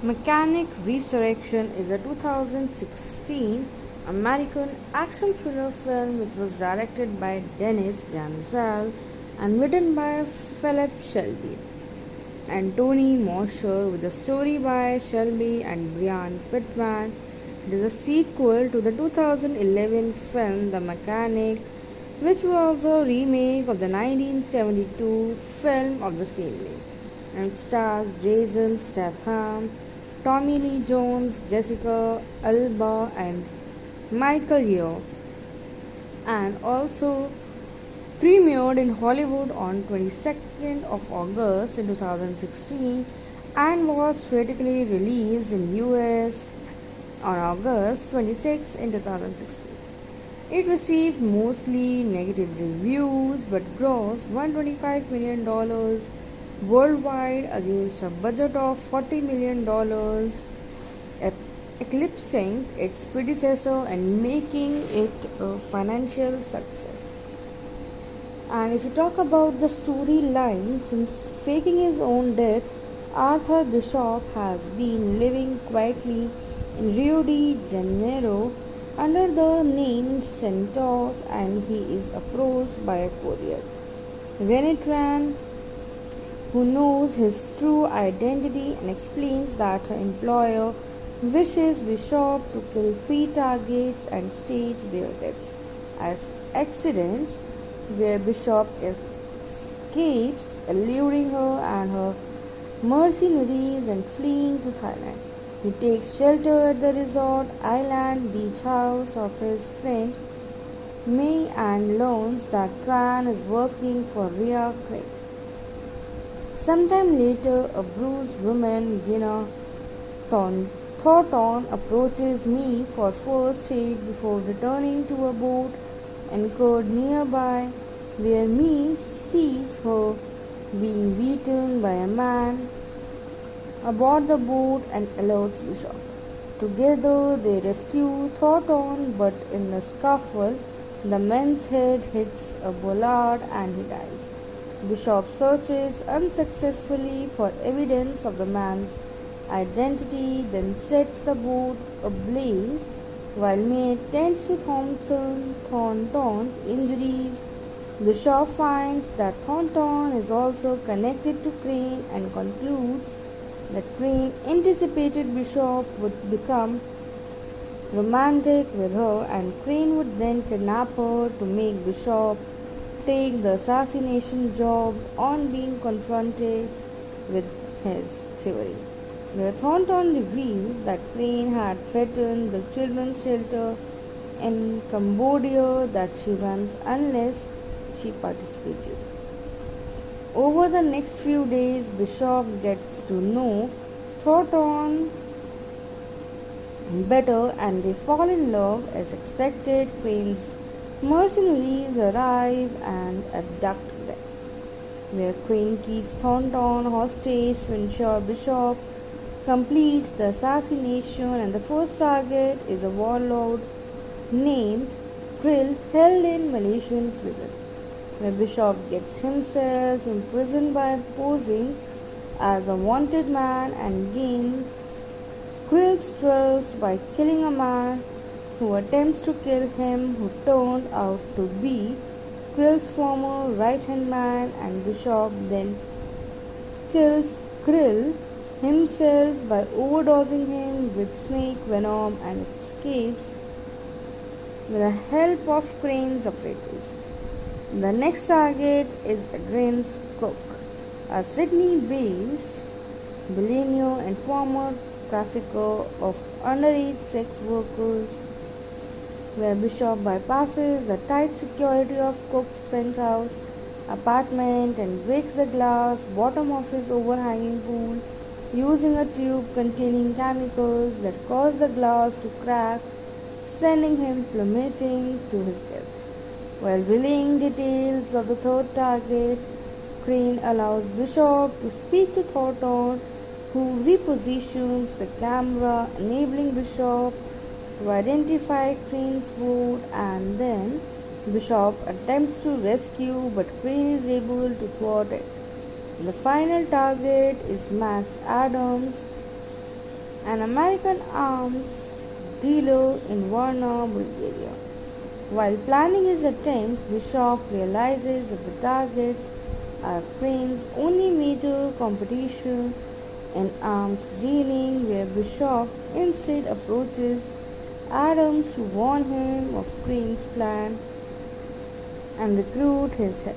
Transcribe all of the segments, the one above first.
Mechanic Resurrection is a 2016 American action thriller film which was directed by Dennis Gansel and written by Philip Shelby and Tony Mosher with a story by Shelby and Brian Pittman. It is a sequel to the 2011 film The Mechanic, which was a remake of the 1972 film of the same name and stars Jason Statham, Tommy Lee Jones, Jessica Alba, and Michael Yeoh, and also premiered in Hollywood on 22nd of August in 2016 and was critically released in US on August 26 in 2016. It received mostly negative reviews but grossed $125 million worldwide against a budget of $40 million, eclipsing its predecessor and making it a financial success. And if you talk about the storyline, since faking his own death, Arthur Bishop has been living quietly in Rio de Janeiro under the name Santos, and he is approached by a courier, Renitran, who knows his true identity and explains that her employer wishes Bishop to kill three targets and stage their deaths as accidents, where Bishop escapes, eluding her and her mercenaries and fleeing to Thailand. He takes shelter at the resort island beach house of his friend May and learns that Tran is working for Ria Craig. Sometime later, a bruised woman, Gina Thornton, approaches me for first aid before returning to a boat anchored nearby, where me sees her being beaten by a man aboard the boat and alerts Bishop. Together they rescue Thornton, but in the scuffle, the man's head hits a bollard and he dies. Bishop searches unsuccessfully for evidence of the man's identity, then sets the boat ablaze while May tends to Thornton's injuries. Bishop finds that Thornton is also connected to Crane and concludes that Crane anticipated Bishop would become romantic with her, and Crane would then kidnap her to make Bishop take the assassination job on being confronted with his theory, where Thornton reveals that Crane had threatened the children's shelter in Cambodia that she runs unless she participated. Over the next few days, Bishop gets to know Thornton better and they fall in love as expected. Crane's mercenaries arrive and abduct them, where Crane keeps Thornton hostage to ensure Bishop completes the assassination, and the first target is a warlord named Krill held in Malaysian prison, where Bishop gets himself imprisoned by posing as a wanted man and gains Krill's trust by killing a man who attempts to kill him, who turned out to be Krill's former right-hand man, and Bishop then kills Krill himself by overdosing him with snake venom and escapes with the help of Crane's operatives. The next target is Adrian's Cook, a Sydney-based billionaire and former trafficker of underage sex workers, where Bishop bypasses the tight security of Cook's penthouse apartment and breaks the glass bottom of his overhanging pool using a tube containing chemicals that cause the glass to crack, sending him plummeting to his death. While relaying details of the third target, Crane allows Bishop to speak to Thornton, who repositions the camera, enabling Bishop to identify Crane's boat, and then Bishop attempts to rescue, but Crane is able to thwart it. The final target is Max Adams, an American arms dealer in Varna, Bulgaria. While planning his attempt, Bishop realizes that the targets are Crane's only major competition in arms dealing, where Bishop instead approaches Adams to warn him of Crane's plan and recruit his help.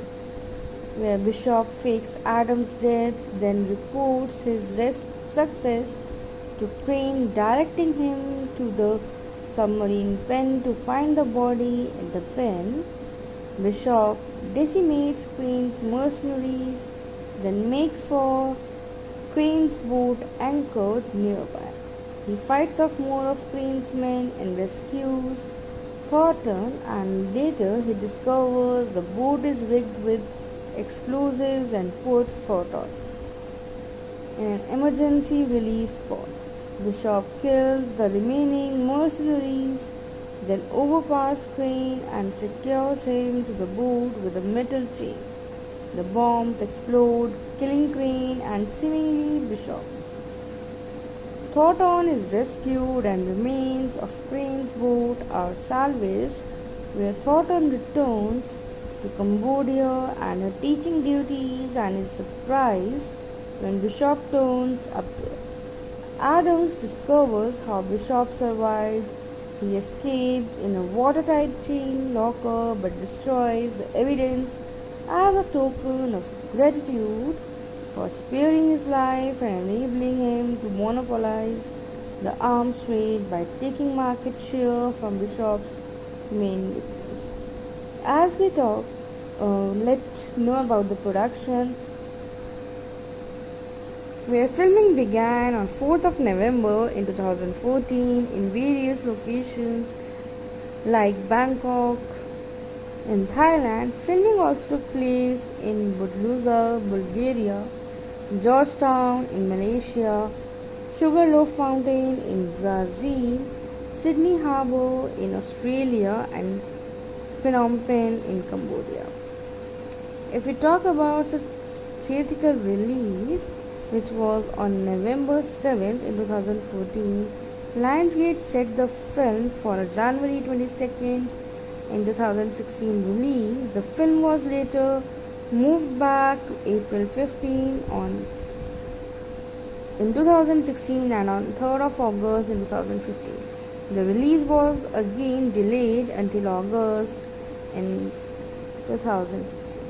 Where Bishop fakes Adams' death, then reports his success to Crane, directing him to the submarine pen to find the body at the pen. Bishop decimates Crane's mercenaries, then makes for Crane's boat anchored nearby. He fights off more of Crane's men and rescues Thornton, and later he discovers the boat is rigged with explosives and puts Thornton in an emergency release pod. Bishop kills the remaining mercenaries, then overpowers Crane and secures him to the boat with a metal chain. The bombs explode, killing Crane and seemingly Bishop. Thornton is rescued and remains of Crane's boat are salvaged, where Thornton returns to Cambodia and her teaching duties and is surprised when Bishop turns up there. Adams discovers how Bishop survived. He escaped in a watertight chain locker but destroys the evidence as a token of gratitude for sparing his life and enabling him to monopolize the arms trade by taking market share from Bishop's main victims. As we talk, let's know about the production, where filming began on 4th of November in 2014 in various locations like Bangkok in Thailand. Filming also took place in Budluza, Bulgaria, Georgetown in Malaysia, Sugarloaf Mountain in Brazil, Sydney Harbour in Australia, and Phnom Penh in Cambodia. If we talk about its theatrical release, which was on November 7th in 2014, Lionsgate set the film for a January 22nd in 2016 release. The film was later moved back to April 15 in 2016 and on 3rd of August in 2015. The release was again delayed until August in 2016.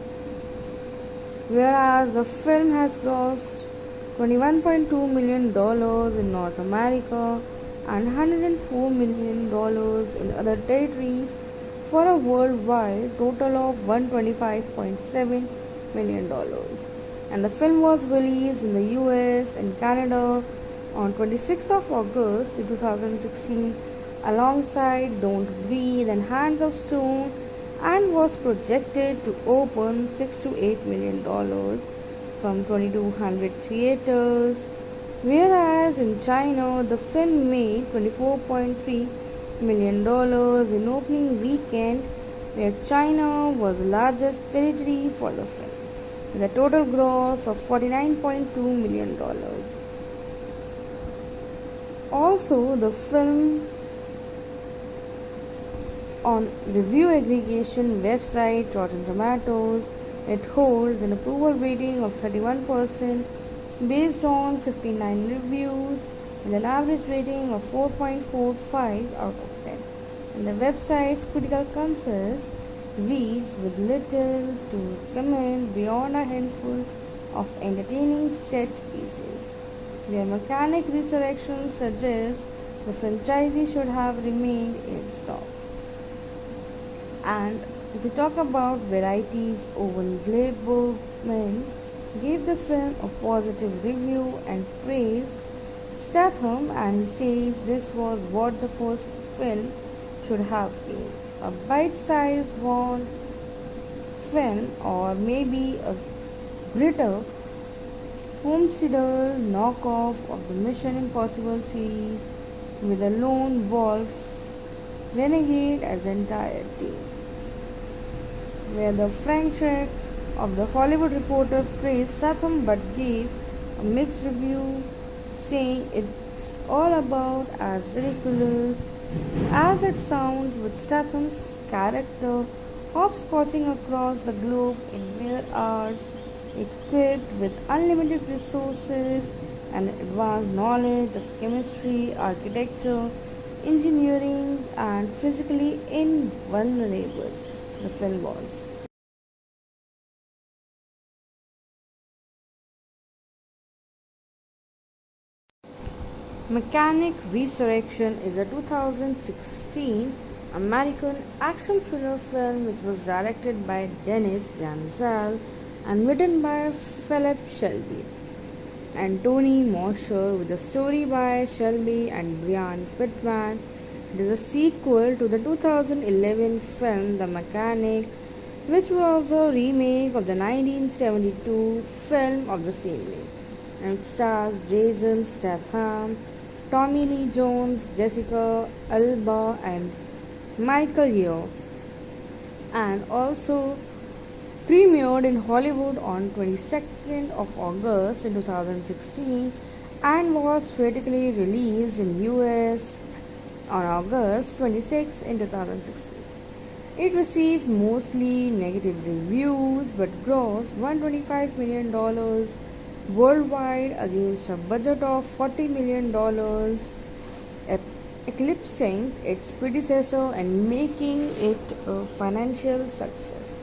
Whereas the film has grossed $21.2 million in North America and $104 million in other territories for a worldwide total of $125.7 million. And the film was released in the US and Canada on 26th of August 2016 alongside Don't Breathe and Hands of Stone, and was projected to open $6 to $8 million from 2,200 theaters, whereas in China the film made $24.3 million in opening weekend, where China was the largest territory for the film, with a total gross of $49.2 million. Also, the film on review aggregation website Rotten Tomatoes, it holds an approval rating of 31% based on 59 reviews with an average rating of 4.45 out of 10. And the website's critical consensus reads with little to comment beyond a handful of entertaining set pieces, where Mechanic Resurrection suggests the franchisee should have remained in its top. And if we talk about varieties, Owen Gleiberman gave the film a positive review and praised Statham, and he says this was what the first film should have been, a bite-sized Bond film or maybe a grittier homicidial knockoff of the Mission Impossible series with a lone wolf renegade as entire team. Where the Frank Sheck of the Hollywood Reporter praised Statham but gave a mixed review, saying it it's all about as ridiculous as it sounds, with Statham's character hopscotching across the globe in mere hours, equipped with unlimited resources and advanced knowledge of chemistry, architecture, engineering, and physically invulnerable. The film was. Mechanic Resurrection is a 2016 American action thriller film which was directed by Dennis Gansel and written by Philip Shelby and Tony Mosher, with a story by Shelby and Brian Pittman. It is a sequel to the 2011 film The Mechanic, which was a remake of the 1972 film of the same name, and stars Jason Statham, Tommy Lee Jones, Jessica Alba, and Michael Yeoh, and also premiered in Hollywood on 22nd of August in 2016 and was theatrically released in US on August 26 in 2016. It received mostly negative reviews but grossed $125 million worldwide against a budget of $40 million, eclipsing its predecessor and making it a financial success.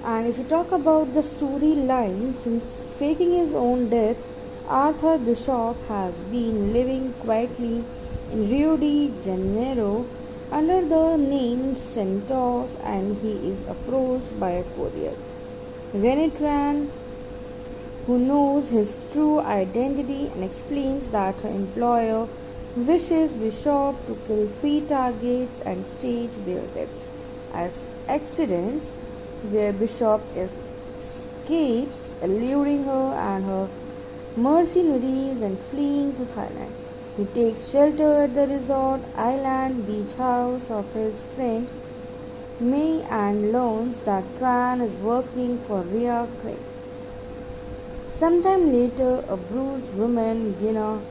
And if you talk about the storyline, since faking his own death, Arthur Bishop has been living quietly in Rio de Janeiro under the name Santos, and he is approached by a courier, Renee Tran, who knows his true identity and explains that her employer wishes Bishop to kill three targets and stage their deaths as accidents, where Bishop escapes, eluding her and her mercenaries and fleeing to Thailand. He takes shelter at the resort island beach house of his friend May and learns that Tran is working for Ria Craig. Sometime later, a bruised woman, Gina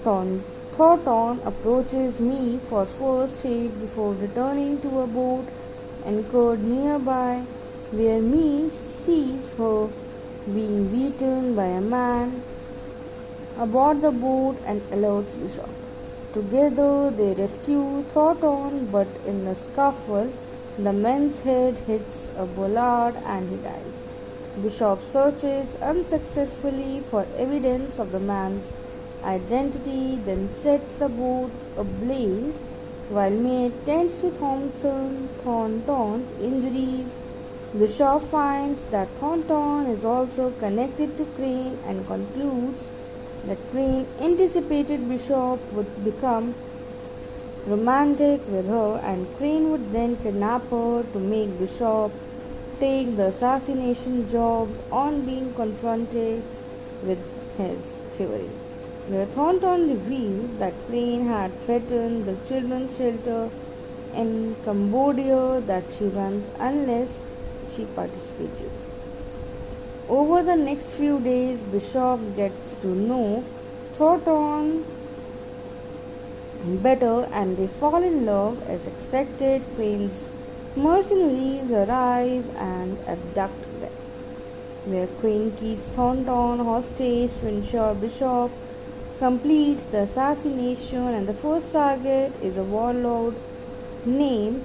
Thornton, approaches me for first aid before returning to a boat anchored nearby, where me sees her being beaten by a man aboard the boat and alerts Bishop. Together they rescue Thornton, but in the scuffle, the man's head hits a bollard and he dies. Bishop searches unsuccessfully for evidence of the man's identity, then sets the boat ablaze while May tends to Thornton's injuries. Bishop finds that Thornton is also connected to Crane and concludes that Crane anticipated Bishop would become romantic with her, and Crane would then kidnap her to make Bishop take the assassination job on being confronted with his theory, where Thornton reveals that Crane had threatened the children's shelter in Cambodia that she runs unless she participated. Over the next few days, Bishop gets to know Thornton better and they fall in love as expected. Crane's mercenaries arrive and abduct them, where Crane keeps Thornton hostage to ensure Bishop completes the assassination, and the first target is a warlord named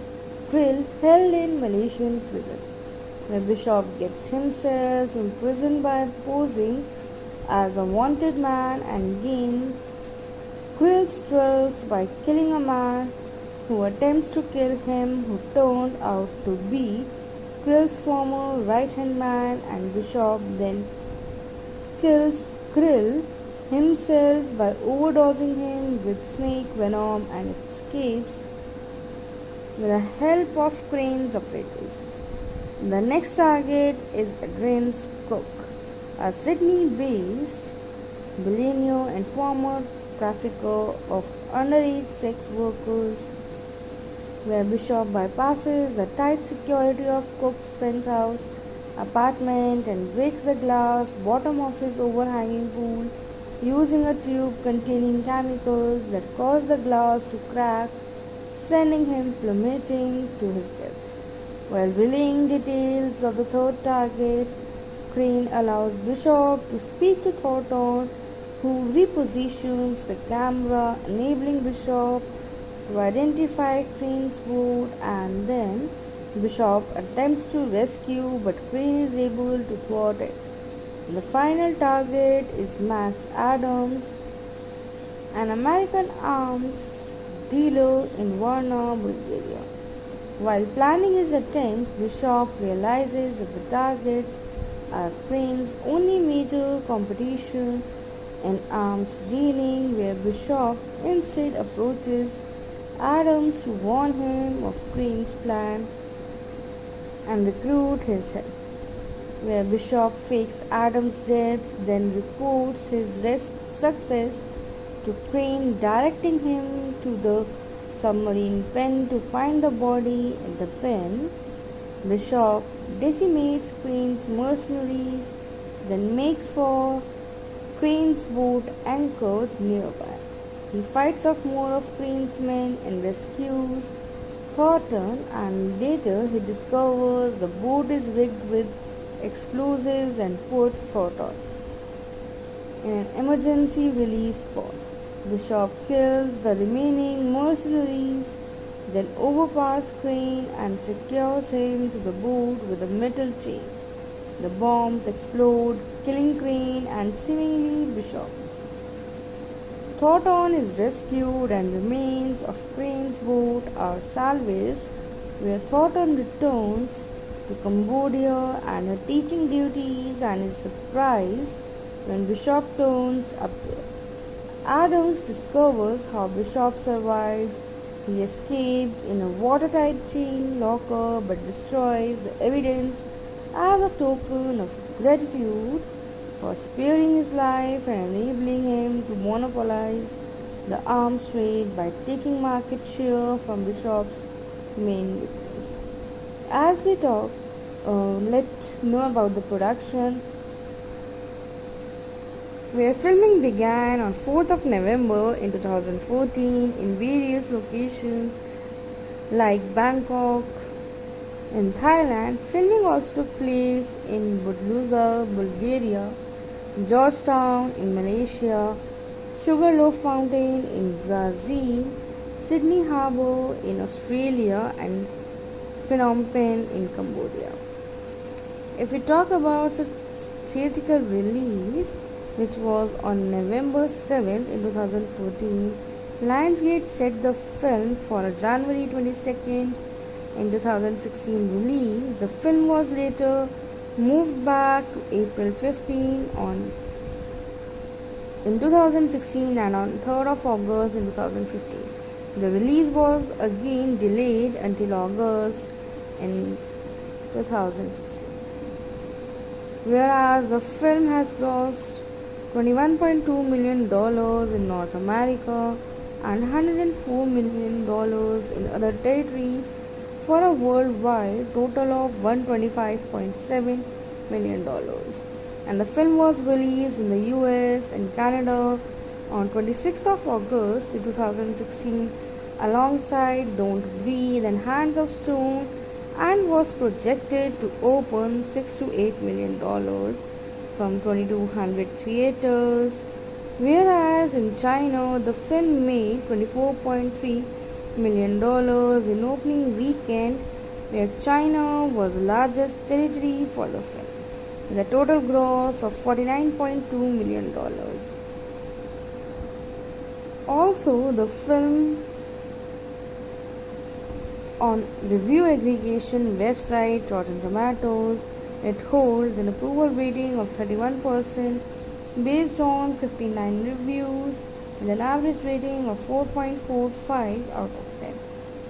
Krill held in Malaysian prison, where Bishop gets himself imprisoned by posing as a wanted man and gains Krill's trust by killing a man who attempts to kill him, who turned out to be Krill's former right-hand man, and Bishop then kills Krill himself by overdosing him with snake venom and escapes with the help of Crane's operators. The next target is Adrian's Cook, a Sydney-based billionaire and former trafficker of underage sex workers, where Bishop bypasses the tight security of Cook's penthouse apartment and breaks the glass bottom of his overhanging pool using a tube containing chemicals that cause the glass to crack, sending him plummeting to his death. While relaying details of the third target, Crane allows Bishop to speak to Thornton, who repositions the camera, enabling Bishop to identify Crane's boat, and then Bishop attempts to rescue, but Crane is able to thwart it. The final target is Max Adams, an American arms dealer in Varna, Bulgaria. While planning his attempt, Bishop realizes that the targets are Crane's only major competition in arms dealing, where Bishop instead approaches Adams to warn him of Crane's plan and recruit his help. Where Bishop fakes Adams' death, then reports his success to Crane, directing him to the submarine pen to find the body at the pen. Bishop decimates Crane's mercenaries, then makes for Crane's boat anchored nearby. He fights off more of Crane's men and rescues Thornton, and later he discovers the boat is rigged with explosives and puts Thornton in an emergency release pod. Bishop kills the remaining mercenaries, then overpowers Crane and secures him to the boat with a metal chain. The bombs explode, killing Crane and seemingly Bishop. Thornton is rescued and remains of Crane's boat are salvaged, where Thornton returns to Cambodia and her teaching duties and is surprised when Bishop turns up there. Adams discovers how Bishop survived. He escaped in a watertight chain locker but destroys the evidence as a token of gratitude for sparing his life and enabling him to monopolize the arms trade by taking market share from Bishop's main victims. As we talk, let's know about the production, where filming began on 4th of November in 2014 in various locations like Bangkok in Thailand. Filming also took place in Budluza, Bulgaria, Georgetown in Malaysia, Sugarloaf Mountain in Brazil, Sydney Harbour in Australia, and Phnom Penh in Cambodia. If we talk about its theatrical release, which was on November 7th in 2014, Lionsgate set the film for a January 22nd in 2016 release. The film was later moved back to April 15 in 2016 and on 3rd of August in 2015. The release was again delayed until August in 2016. Whereas the film has grossed $21.2 million in North America and $104 million in other territories for a worldwide total of $125.7 million. And the film was released in the US and Canada on 26th of August 2016 alongside Don't Breathe and Hands of Stone, and was projected to open $6 to $8 million from 2,200 theaters, whereas in China the film made $24.3 million in opening weekend, where China was the largest territory for the film, with a total gross of $49.2 million. Also, the film on review aggregation website Rotten Tomatoes, it holds an approval rating of 31% based on 59 reviews with an average rating of 4.45 out of 10.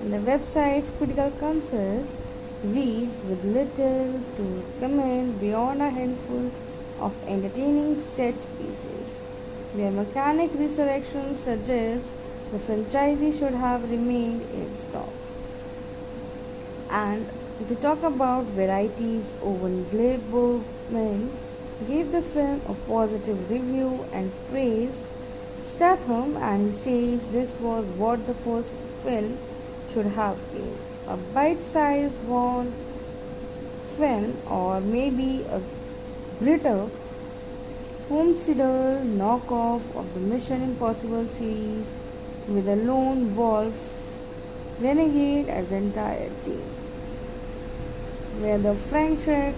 And the website's critical consensus reads with little to comment beyond a handful of entertaining set pieces, where Mechanic Resurrection suggests the franchisee should have remained in its top. And if we talk about varieties, Owen Gleiberman gave the film a positive review and praised Statham, and he says this was what the first film should have been, a bite-sized one film or maybe a grittier homesteader knockoff of the Mission Impossible series with a lone wolf renegade as entire team. Where the Frank Check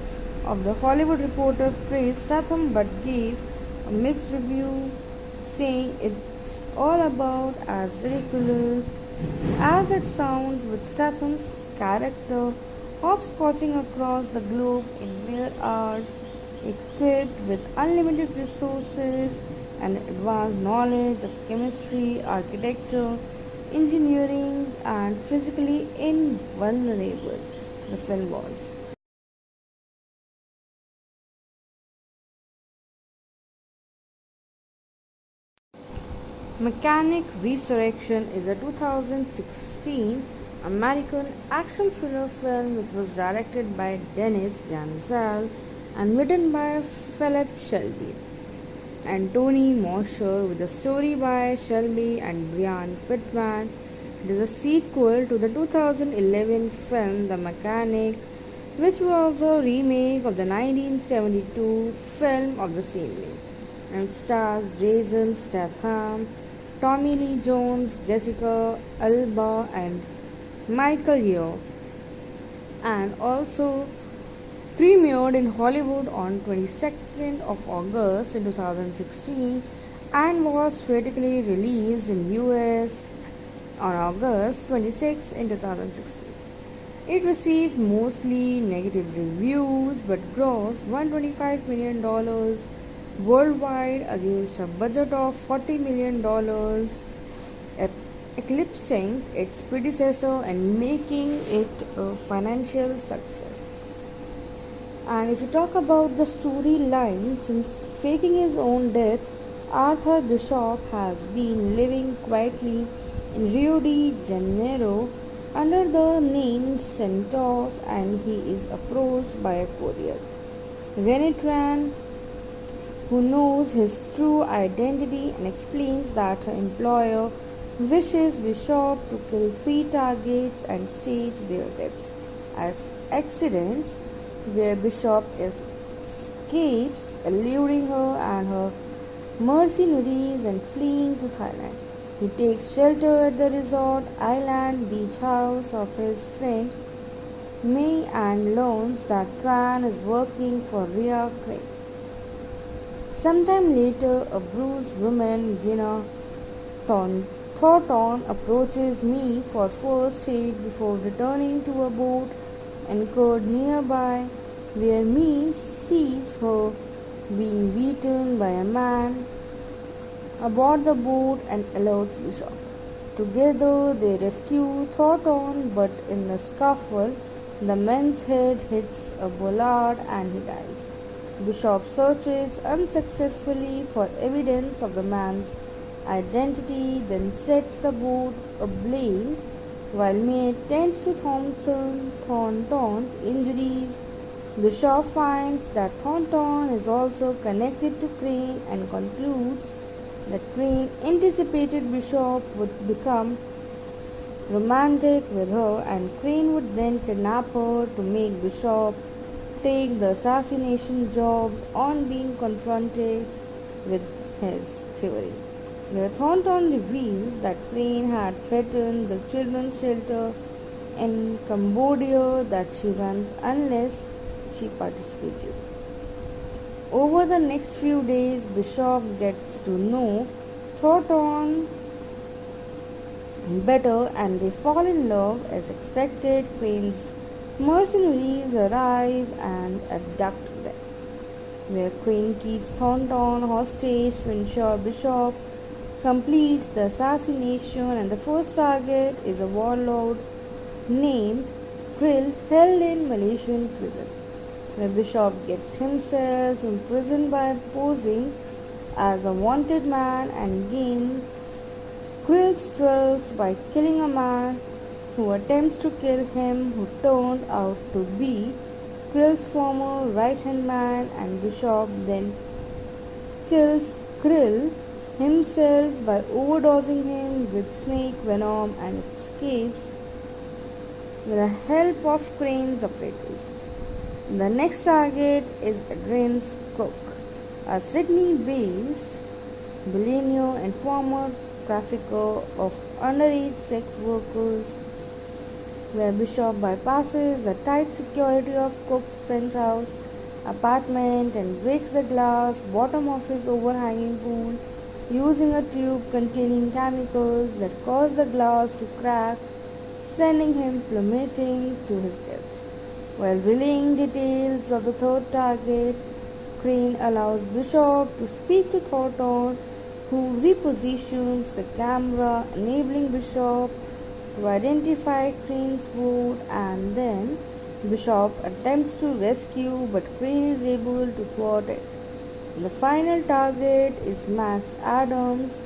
of the Hollywood Reporter praised Statham but gave a mixed review, saying it's all about as ridiculous as it sounds, with Statham's character hopscotching across the globe in mere hours, equipped with unlimited resources and advanced knowledge of chemistry, architecture, engineering, and physically invulnerable. The film was. Mechanic Resurrection is a 2016 American action thriller film which was directed by Dennis Gansel and written by Philip Shelby and Tony Mosher with a story by Shelby and Brian Pittman. It is a sequel to the 2011 film The Mechanic, which was a remake of the 1972 film of the same name and stars Jason Statham, Tommy Lee Jones, Jessica Alba, and Michael Yeoh, and also premiered in Hollywood on 22nd of August in 2016 and was critically released in US on August 26 in 2016. It received mostly negative reviews but grossed $125 million worldwide against a budget of $40 million, eclipsing its predecessor and making it a financial success. And if you talk about the storyline, since faking his own death, Arthur Bishop has been living quietly in Rio de Janeiro under the name Santos, and he is approached by a courier, Rennie Tran, who knows his true identity and explains that her employer wishes Bishop to kill three targets and stage their deaths as accidents, where Bishop escapes, eluding her and her mercenaries and fleeing to Thailand. He takes shelter at the resort island beach house of his friend May and learns that Tran is working for Ria Craig. Sometime later, a bruised woman, Gina Thornton, approaches me for first aid before returning to a boat anchored nearby, where me sees her being beaten by a man aboard the boat and alerts Bishop. Together they rescue Thornton, but in the scuffle, the man's head hits a bollard and he dies. Bishop searches unsuccessfully for evidence of the man's identity, then sets the boat ablaze while May tends to Thornton's injuries. Bishop finds that Thornton is also connected to Crane and concludes that Crane anticipated Bishop would become romantic with her, and Crane would then kidnap her to make Bishop take the assassination jobs on being confronted with his theory, where Thornton reveals that Crane had threatened the children's shelter in Cambodia that she runs unless she participated. Over the next few days, Bishop gets to know Thornton better and they fall in love as expected. Crane's mercenaries arrive and abduct them, where Crane keeps Thornton hostage to ensure Bishop completes the assassination, and the first target is a warlord named Krill held in Malaysian prison, where Bishop gets himself imprisoned by posing as a wanted man and gains Krill's trust by killing a man who attempts to kill him, who turned out to be Krill's former right-hand man, and Bishop then kills Krill himself by overdosing him with snake venom and escapes with the help of Crane's operators. The next target is Adrian's Cook, a Sydney-based billionaire and former trafficker of underage sex workers, where Bishop bypasses the tight security of Cook's penthouse apartment and breaks the glass bottom of his overhanging pool using a tube containing chemicals that cause the glass to crack, sending him plummeting to his death. While relaying details of the third target, Crane allows Bishop to speak to Thornton, who repositions the camera, enabling Bishop to identify Crane's boat, and then Bishop attempts to rescue, but Crane is able to thwart it. The final target is Max Adams,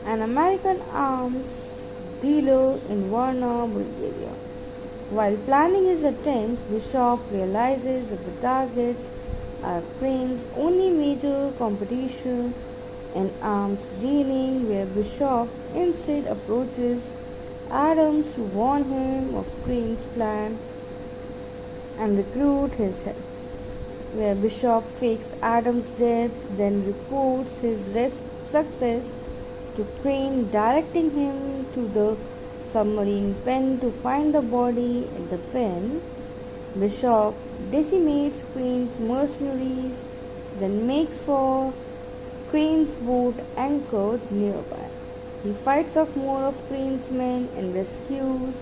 an American arms dealer in Varna, Bulgaria. While planning his attempt, Bishop realizes that the targets are Crane's only major competition in arms dealing, where Bishop instead approaches Adams to warn him of Crane's plan and recruit his help, where Bishop fakes Adams' death, then reports his success to Crane, directing him to the submarine pen to find the body at the pen. Bishop decimates Crane's mercenaries, then makes for Crane's boat anchored nearby. He fights off more of Crane's men and rescues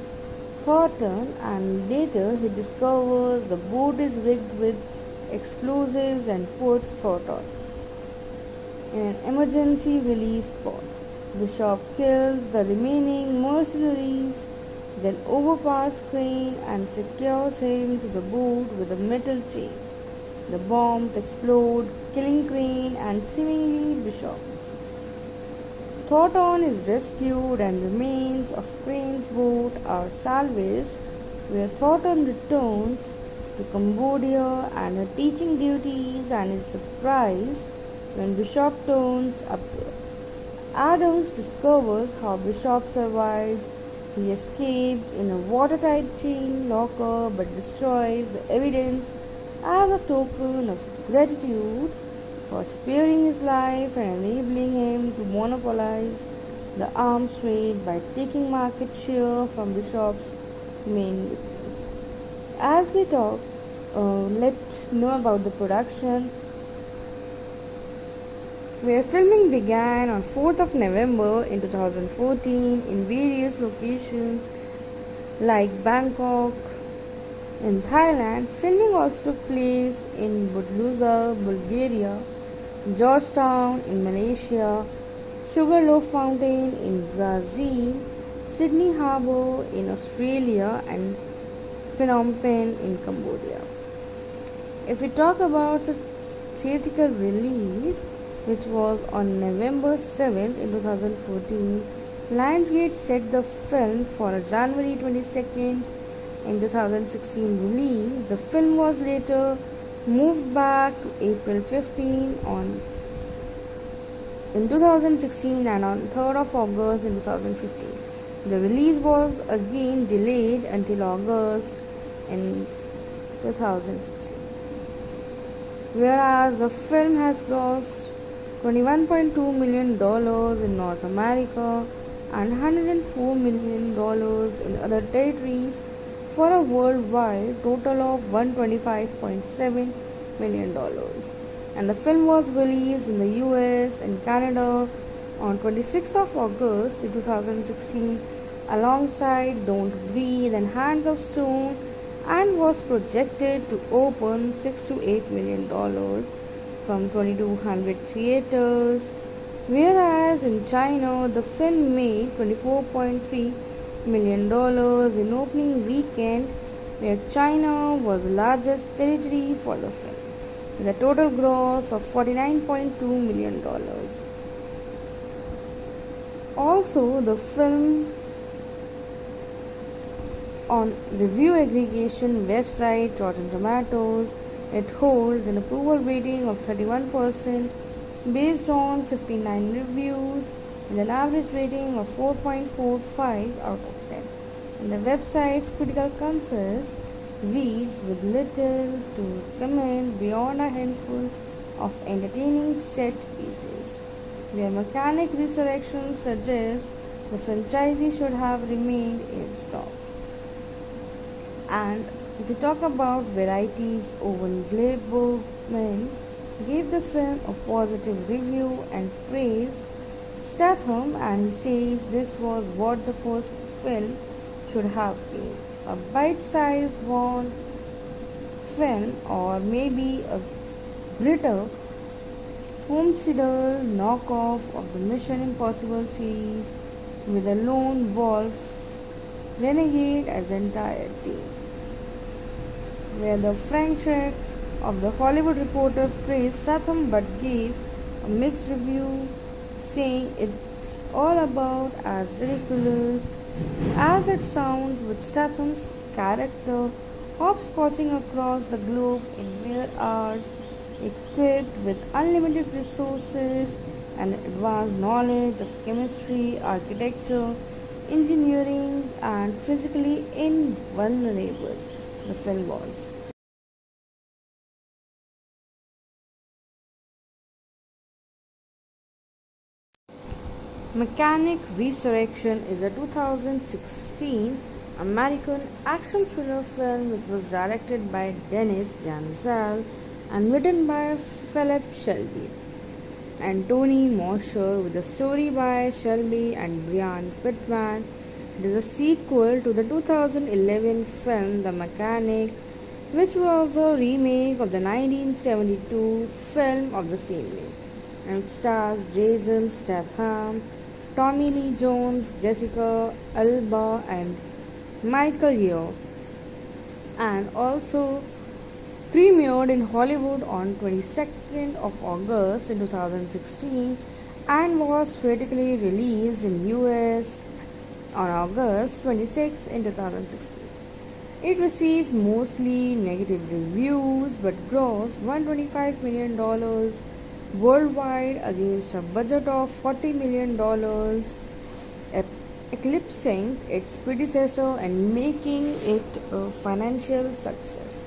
Thornton, and later he discovers the boat is rigged with explosives and puts Thornton in an emergency release pod. Bishop kills the remaining mercenaries, then overpowers Crane and secures him to the boat with a metal chain. The bombs explode, killing Crane and seemingly Bishop. Thornton is rescued and remains of Crane's boat are salvaged, where Thornton returns to Cambodia and her teaching duties and is surprised when Bishop turns up there. Adams discovers how Bishop survived. He escaped in a watertight chain locker but destroys the evidence as a token of gratitude for sparing his life and enabling him to monopolize the arms trade by taking market share from Bishop's main victims. As we talk, let's know about the production, where filming began on 4th of November in 2014 in various locations like Bangkok in Thailand. Filming also took place in Budluza, Bulgaria, Georgetown in Malaysia, Sugarloaf Mountain in Brazil, Sydney Harbour in Australia, and Phnom Penh in Cambodia. If we talk about its theatrical release, which was on November 7th in 2014, Lionsgate set the film for a January 22nd in 2016 release. The film was later moved back to April 15 in 2016 and on 3rd of August in 2015. The release was again delayed until August in 2016. Whereas the film has grossed $21.2 million in North America and $104 million in other territories for a worldwide total of $125.7 million. And the film was released in the US and Canada on 26th of August 2016 alongside Don't Breathe and Hands of Stone, and was projected to open $6 to $8 million from 2,200 theaters, whereas in China the film made $24.3 million in opening weekend, where China was the largest territory for the film, with a total gross of $49.2 million. Also, the film On review aggregation website Rotten Tomatoes, it holds an approval rating of 31% based on 59 reviews and an average rating of 4.45 out of 10. And the website's critical consensus reads with little to comment beyond a handful of entertaining set pieces, where Mechanic Resurrection suggests the franchisee should have remained in stock. And if we talk about varieties, Owen Gleiberman gave the film a positive review and praised Statham, and he says this was what the first film should have been, a bite-sized Bond film or maybe a grittier homicidental knockoff of the Mission Impossible series with a lone wolf renegade as entire team, where the Frank Sheck of the Hollywood Reporter praised Statham but gave a mixed review, saying it's all about as ridiculous as it sounds, with Statham's character hopscotching across the globe in mere hours, equipped with unlimited resources and advanced knowledge of chemistry, architecture, engineering, and physically invulnerable. The film was. Mechanic Resurrection is a 2016 American action thriller film which was directed by Dennis Gansel and written by Philip Shelby and Tony Mosher, with a story by Shelby and Brian Pittman. It is a sequel to the 2011 film The Mechanic, which was a remake of the 1972 film of the same name, and stars Jason Statham, Tommy Lee Jones, Jessica Alba, and Michael Yeoh, and also premiered in Hollywood on 22nd of August in 2016 and was critically released in US on August 26 in 2016. It received mostly negative reviews but grossed $125 million worldwide against a budget of $40 million, eclipsing its predecessor and making it a financial success.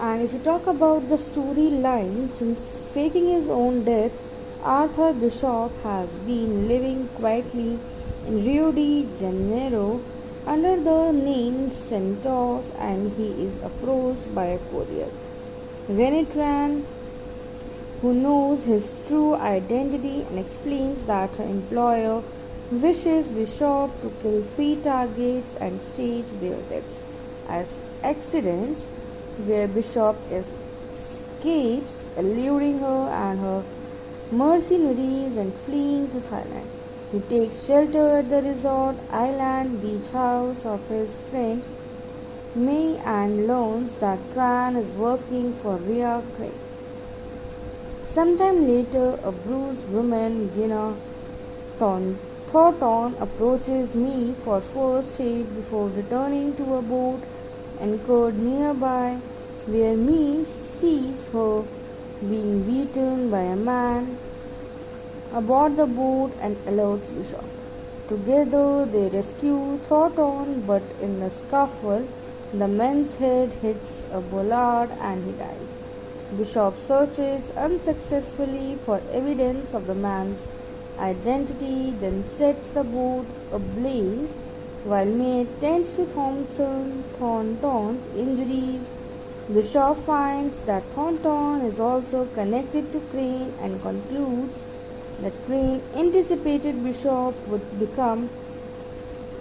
And if you talk about the storyline, since faking his own death, Arthur Bishop has been living quietly in Rio de Janeiro under the name Santos, and he is approached by a courier, Renee Tran, who knows his true identity and explains that her employer wishes Bishop to kill 3 targets and stage their deaths as accidents, where Bishop escapes, eluding her and her mercenaries and fleeing to Thailand. He takes shelter at the resort island beach house of his friend May and learns that Tran is working for Ria Craig. Sometime later, a bruised woman, Gina Thornton, approaches me for first aid before returning to a boat anchored nearby, where me sees her being beaten by a man aboard the boat and alerts Bishop. Together they rescue Thornton, but in the scuffle, the man's head hits a bollard and he dies. Bishop searches unsuccessfully for evidence of the man's identity, then sets the boat ablaze while May tends to Thornton's injuries. Bishop finds that Thornton is also connected to Crane and concludes that Crane anticipated Bishop would become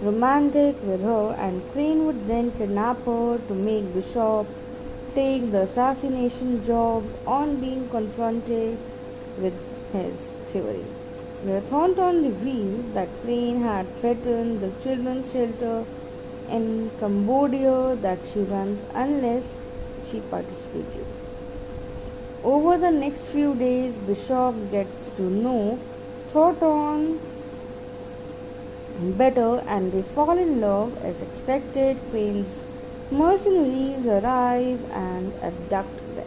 romantic with her, and Crane would then kidnap her to make Bishop take the assassination job on being confronted with his theory, where Thornton reveals that Crane had threatened the children's shelter in Cambodia that she runs unless she participated. Over the next few days, Bishop gets to know Thornton better and they fall in love. As expected, Queen's mercenaries arrive and abduct them,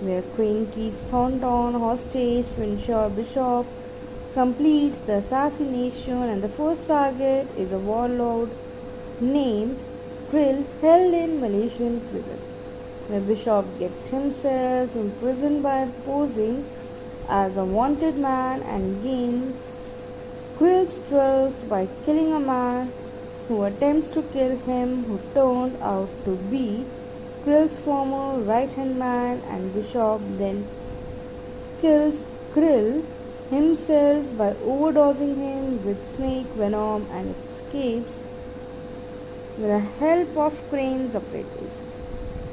where Queen keeps Thornton hostage to ensure Bishop completes the assassination, and the first target is a warlord named Krill held in Malaysian prison, where Bishop gets himself imprisoned by posing as a wanted man and gains Krill's trust by killing a man who attempts to kill him, who turned out to be Krill's former right hand man, and Bishop then kills Krill himself by overdosing him with snake venom and escapes with the help of Crane's operatives.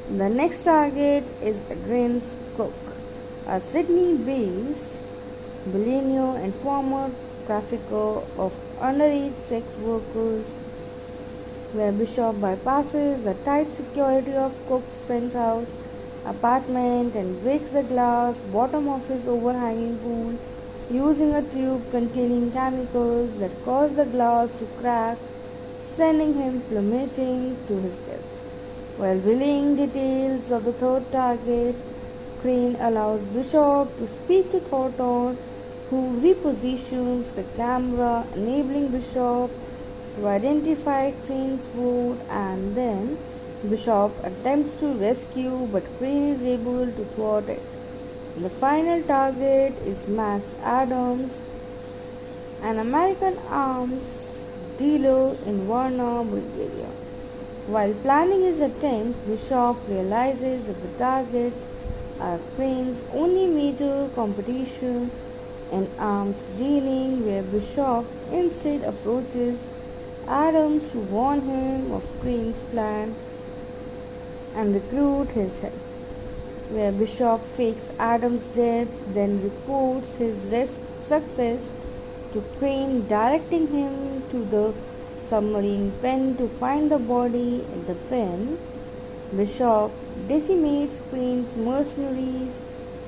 The next target is Adrian's Cook, a Sydney based billionaire and former trafficker of underage sex workers, where Bishop bypasses the tight security of Cook's penthouse apartment and breaks the glass bottom of his overhanging pool using a tube containing chemicals that cause the glass to crack, sending him plummeting to his death. While relaying details of the third target, Crane allows Bishop to speak to Thornton, who repositions the camera, enabling Bishop to identify Crane's boat, and then Bishop attempts to rescue, but Crane is able to thwart it. The final target is Max Adams, an American arms dealer in Varna, Bulgaria. While planning his attempt, Bishop realizes that the targets are Crane's only major competition in arms dealing, where Bishop instead approaches Adams to warn him of Crane's plan and recruit his help, where Bishop fakes Adams' death, then reports his success to Crane, directing him to the submarine pen to find the body in the pen. Bishop decimates Crane's mercenaries,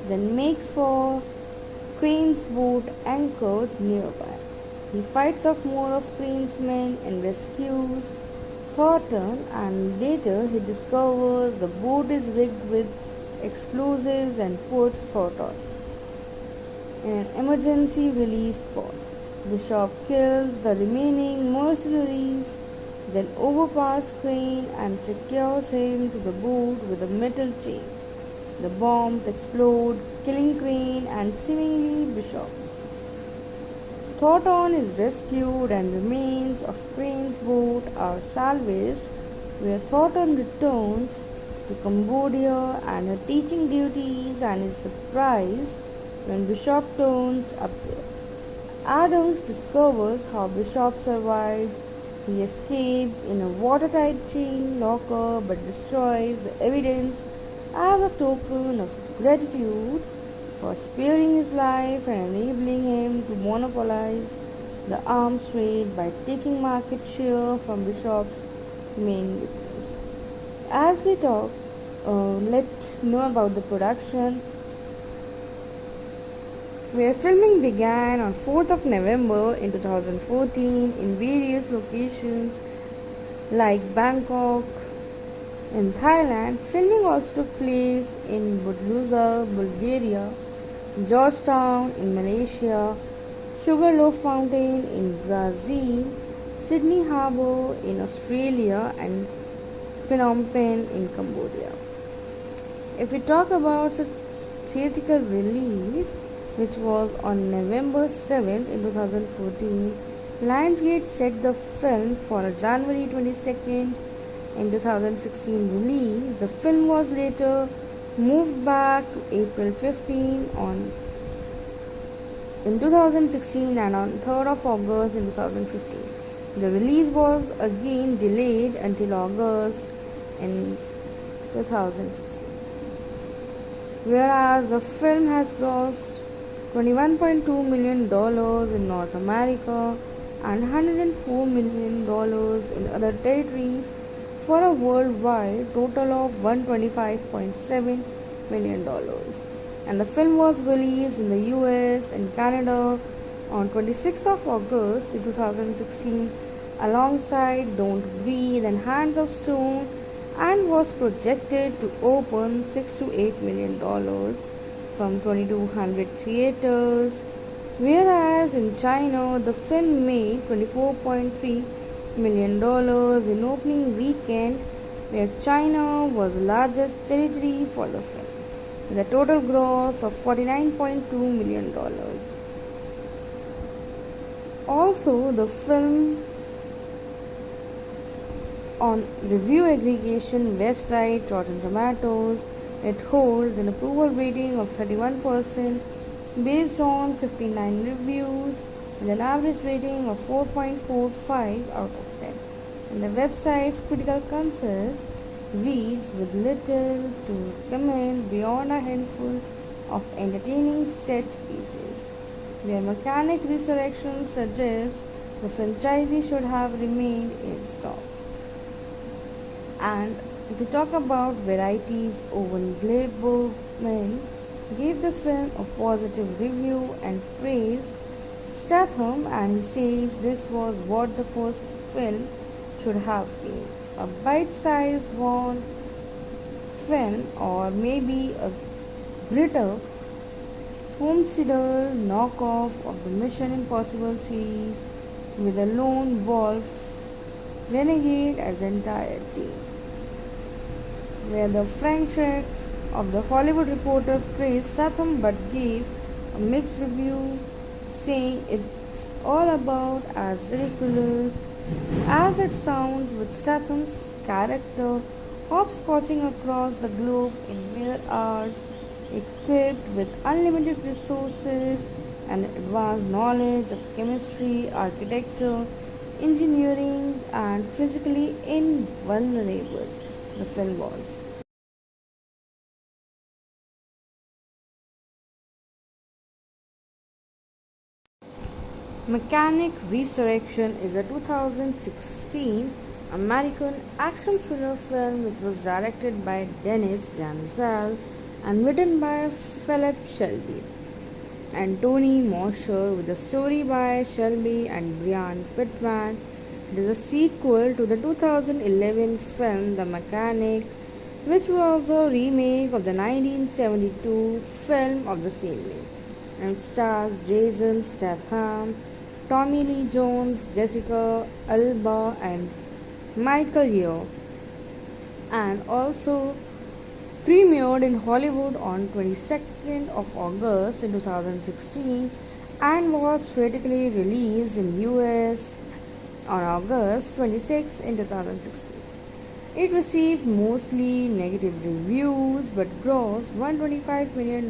then makes for Crane's boat anchored nearby. He fights off more of Crane's men and rescues Thornton, and later he discovers the boat is rigged with explosives and puts Thornton in an emergency release pod. Bishop kills the remaining mercenaries, then overpowers Crane and secures him to the boat with a metal chain. The bombs explode, killing Crane and seemingly Bishop. Thornton is rescued and remains of Crane's boat are salvaged, where Thornton returns to Cambodia and her teaching duties and is surprised when Bishop turns up there. Adams discovers how Bishop survived. He escaped in a watertight chain locker but destroys the evidence as a token of gratitude for sparing his life and enabling him to monopolize the arms trade by taking market share from Bishop's main victims. As we talk, let's know about the production, where filming began on 4th of November in 2014 in various locations like Bangkok in Thailand. Filming also took place in Budluza, Bulgaria, Georgetown in Malaysia, Sugarloaf Mountain in Brazil, Sydney Harbour in Australia, and Phnom Penh in Cambodia. If we talk about its theatrical release, which was on November 7th in 2014, Lionsgate set the film for a January 22nd in 2016 release. The film was later moved back to April 15 in 2016 and on 3rd of August in 2015. The release was again delayed until August in 2016. Whereas the film has grossed $21.2 million in North America and $104 million in other territories for a worldwide total of $125.7 million. And the film was released in the US and Canada on 26th of August 2016 alongside Don't Breathe and Hands of Stone and was projected to open $6 to $8 million from 2200 theaters, whereas in China the film made $24.3 million in opening weekend, where China was the largest territory for the film with a total gross of $49.2 million. Also, the film on review aggregation website Rotten Tomatoes, it holds an approval rating of 31% based on 59 reviews with an average rating of 4.45 out of 10. And the website's critical consensus reads with little to comment beyond a handful of entertaining set pieces, where Mechanic Resurrection suggests the franchisee should have remained in its top. And if we talk about varieties, Owen Gleiberman gave the film a positive review and praised Statham, and he says this was what the first film should have been, a bite-sized Bond film or maybe a grittier homesteader knockoff of the Mission Impossible series with a lone wolf renegade as entire team, where the Frank Schreck of The Hollywood Reporter praised Statham but gave a mixed review, saying it's all about as ridiculous as it sounds, with Statham's character hopscotching across the globe in mere hours, equipped with unlimited resources and advanced knowledge of chemistry, architecture, engineering, and physically invulnerable. The film was. Mechanic Resurrection is a 2016 American action thriller film which was directed by Dennis Gansel and written by Philip Shelby and Tony Mosher, with a story by Shelby and Brian Pittman. It is a sequel to the 2011 film The Mechanic, which was a remake of the 1972 film of the same name and stars Jason Statham, Tommy Lee Jones, Jessica Alba, and Michael Yeoh, and also premiered in Hollywood on 22nd of August in 2016 and was critically released in US on August 26 in 2016. It received mostly negative reviews but grossed $125 million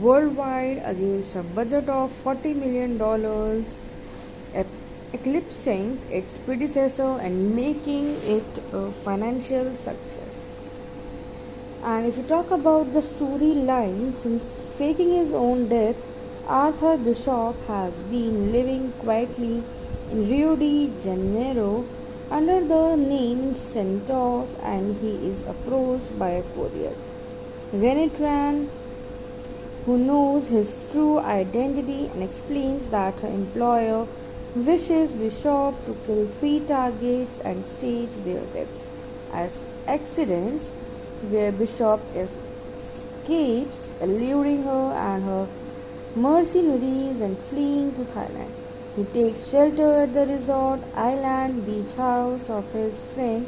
worldwide against a budget of $40 million, eclipsing its predecessor and making it a financial success. And if you talk about the storyline, since faking his own death, Arthur Bishop has been living quietly in Rio de Janeiro under the name Santos, and he is approached by a courier, Rennie Tran, who knows his true identity and explains that her employer wishes Bishop to kill 3 targets and stage their deaths as accidents, where Bishop escapes, eluding her and her mercenaries and fleeing to Thailand. He takes shelter at the resort island beach house of his friend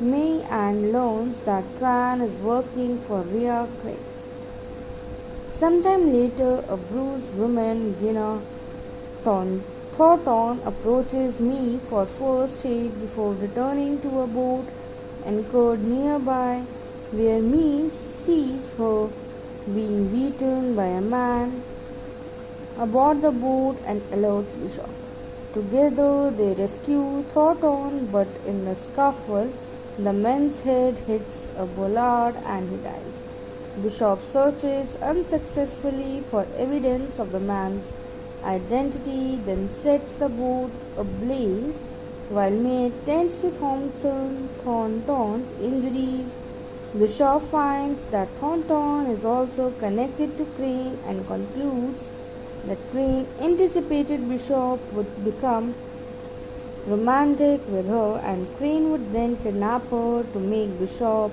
May and learns that Tran is working for Ria Craig. Sometime later, a bruised woman, Gina Thornton, approaches me for first aid before returning to a boat anchored nearby, where me sees her being beaten by a man aboard the boat and alerts Bishop. Together they rescue Thornton, but in the scuffle, the man's head hits a bollard and he dies. Bishop searches unsuccessfully for evidence of the man's identity, then sets the boat ablaze while May tends to Thornton's injuries. Bishop finds that Thornton is also connected to Crane and concludes that Crane anticipated Bishop would become romantic with her, and Crane would then kidnap her to make Bishop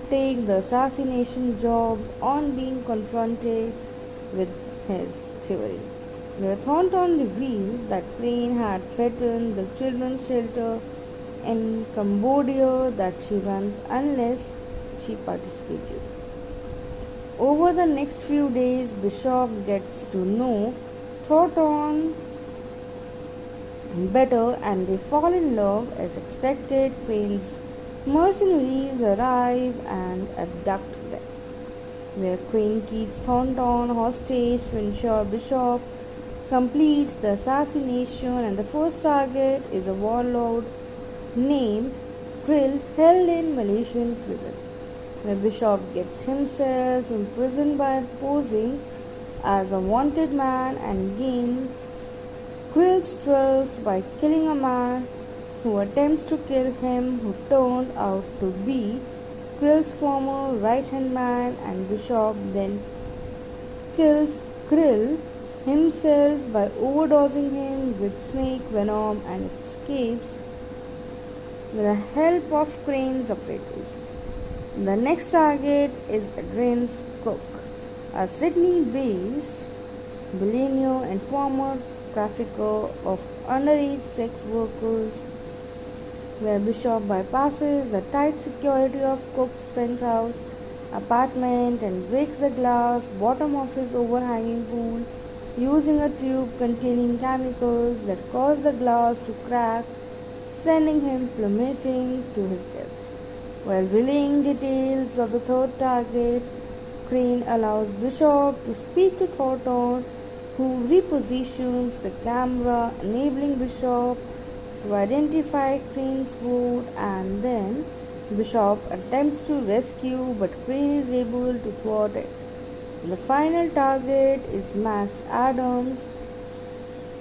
take the assassination jobs on being confronted with his theory. Where Thornton reveals that Crane had threatened the children's shelter in Cambodia that she runs unless she participated. Over the next few days, Bishop gets to know Thornton better and they fall in love as expected. Crane's mercenaries arrive and abduct them, where Crane keeps Thornton hostage to ensure Bishop completes the assassination, and the first target is a warlord named Krill held in Malaysian prison, where Bishop gets himself imprisoned by posing as a wanted man and gains Krill's trust by killing a man who attempts to kill him, who turned out to be Krill's former right-hand man, and Bishop then kills Krill himself by overdosing him with snake venom and escapes with the help of Crane's operatives. The next target is Adrian's cook, a Sydney-based billionaire and former trafficker of underage sex workers, where Bishop bypasses the tight security of Cook's penthouse apartment and breaks the glass bottom of his overhanging pool using a tube containing chemicals that cause the glass to crack, sending him plummeting to his death. While relaying details of the third target, Crane allows Bishop to speak to Thornton, who repositions the camera, enabling Bishop to identify Crane's boat, and then Bishop attempts to rescue, but Crane is able to thwart it. The final target is Max Adams,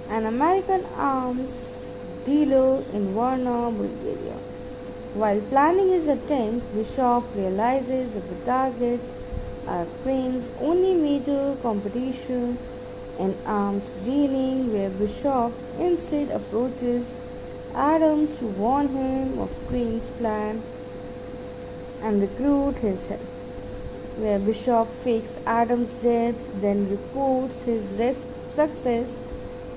an American arms dealer in Varna, Bulgaria. While planning his attempt, Bishop realizes that the targets are Crane's only major competition in arms dealing, where Bishop instead approaches Adams to warn him of Crane's plan and recruit his help, where Bishop fakes Adams' death, then reports his success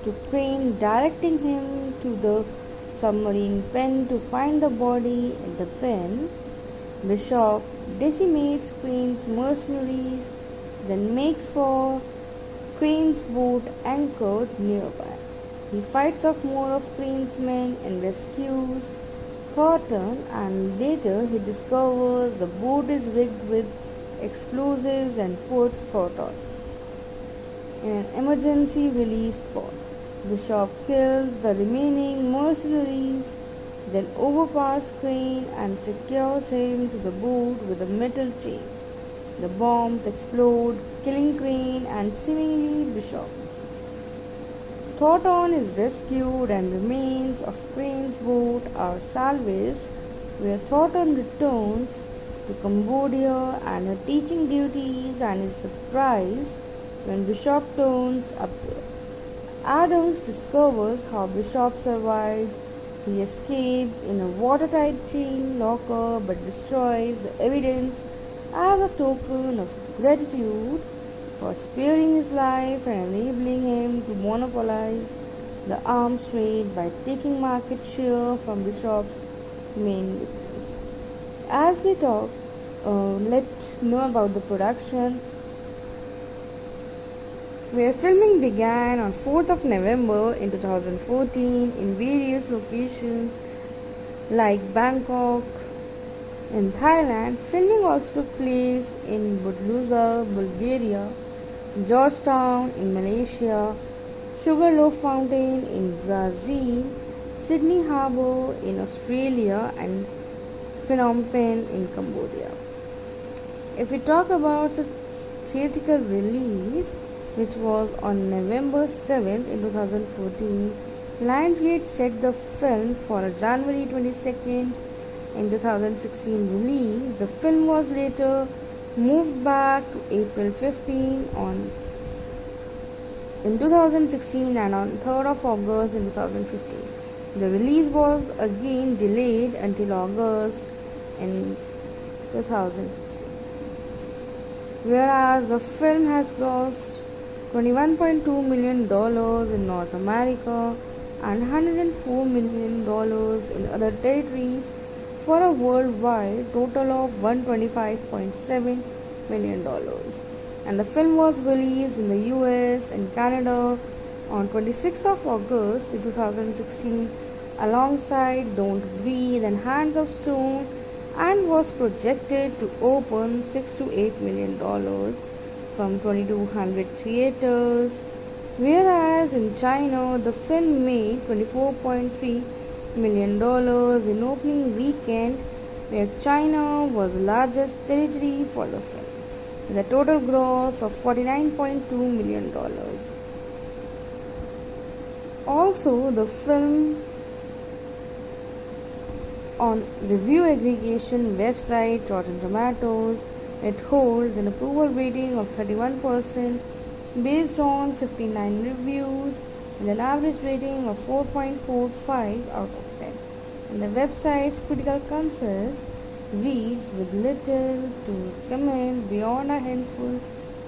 to Crane, directing him to the submarine pen to find the body in the pen. Bishop decimates Crane's mercenaries, then makes for Crane's boat anchored nearby. He fights off more of Crane's men and rescues Thornton, and later he discovers the boat is rigged with explosives and puts Thornton in an emergency release pod. Bishop kills the remaining mercenaries, then overpowers Crane and secures him to the boat with a metal chain. The bombs explode, killing Crane and seemingly Bishop. Thornton is rescued and remains of Crane's boat are salvaged, where Thornton returns to Cambodia and her teaching duties and is surprised when Bishop turns up there. Adams discovers how Bishop survived. He escaped in a watertight chain locker but destroys the evidence as a token of gratitude for sparing his life and enabling him to monopolize the arms trade by taking market share from Bishop's main victims. As we talk, let's know about the production, where filming began on 4th of November in 2014 in various locations like Bangkok in Thailand. Filming also took place in Budluza, Bulgaria, Georgetown in Malaysia, Sugarloaf Mountain in Brazil, Sydney Harbour in Australia, and Phnom Penh in Cambodia. If we talk about the theatrical release, which was on November 7th in 2014, Lionsgate set the film for a January 22nd in 2016 release. The film was later moved back to April 15 on in 2016 and on 3rd of August in 2015. The release was again delayed until August in 2016. Whereas the film has grossed $21.2 million in North America and $104 million in other territories for a worldwide total of $125.7 million. And the film was released in the US and Canada on 26th of August 2016 alongside Don't Breathe and Hands of Stone, and was projected to open $6 to $8 million from 2,200 theaters, whereas in China the film made $24.3 million in opening weekend, where China was the largest territory for the film, with a total gross of $49.2 million. Also, the film on review aggregation website Rotten Tomatoes, it holds an approval rating of 31% based on 59 reviews and an average rating of 4.45 out of 10. And the website's critical consensus reads with little to comment beyond a handful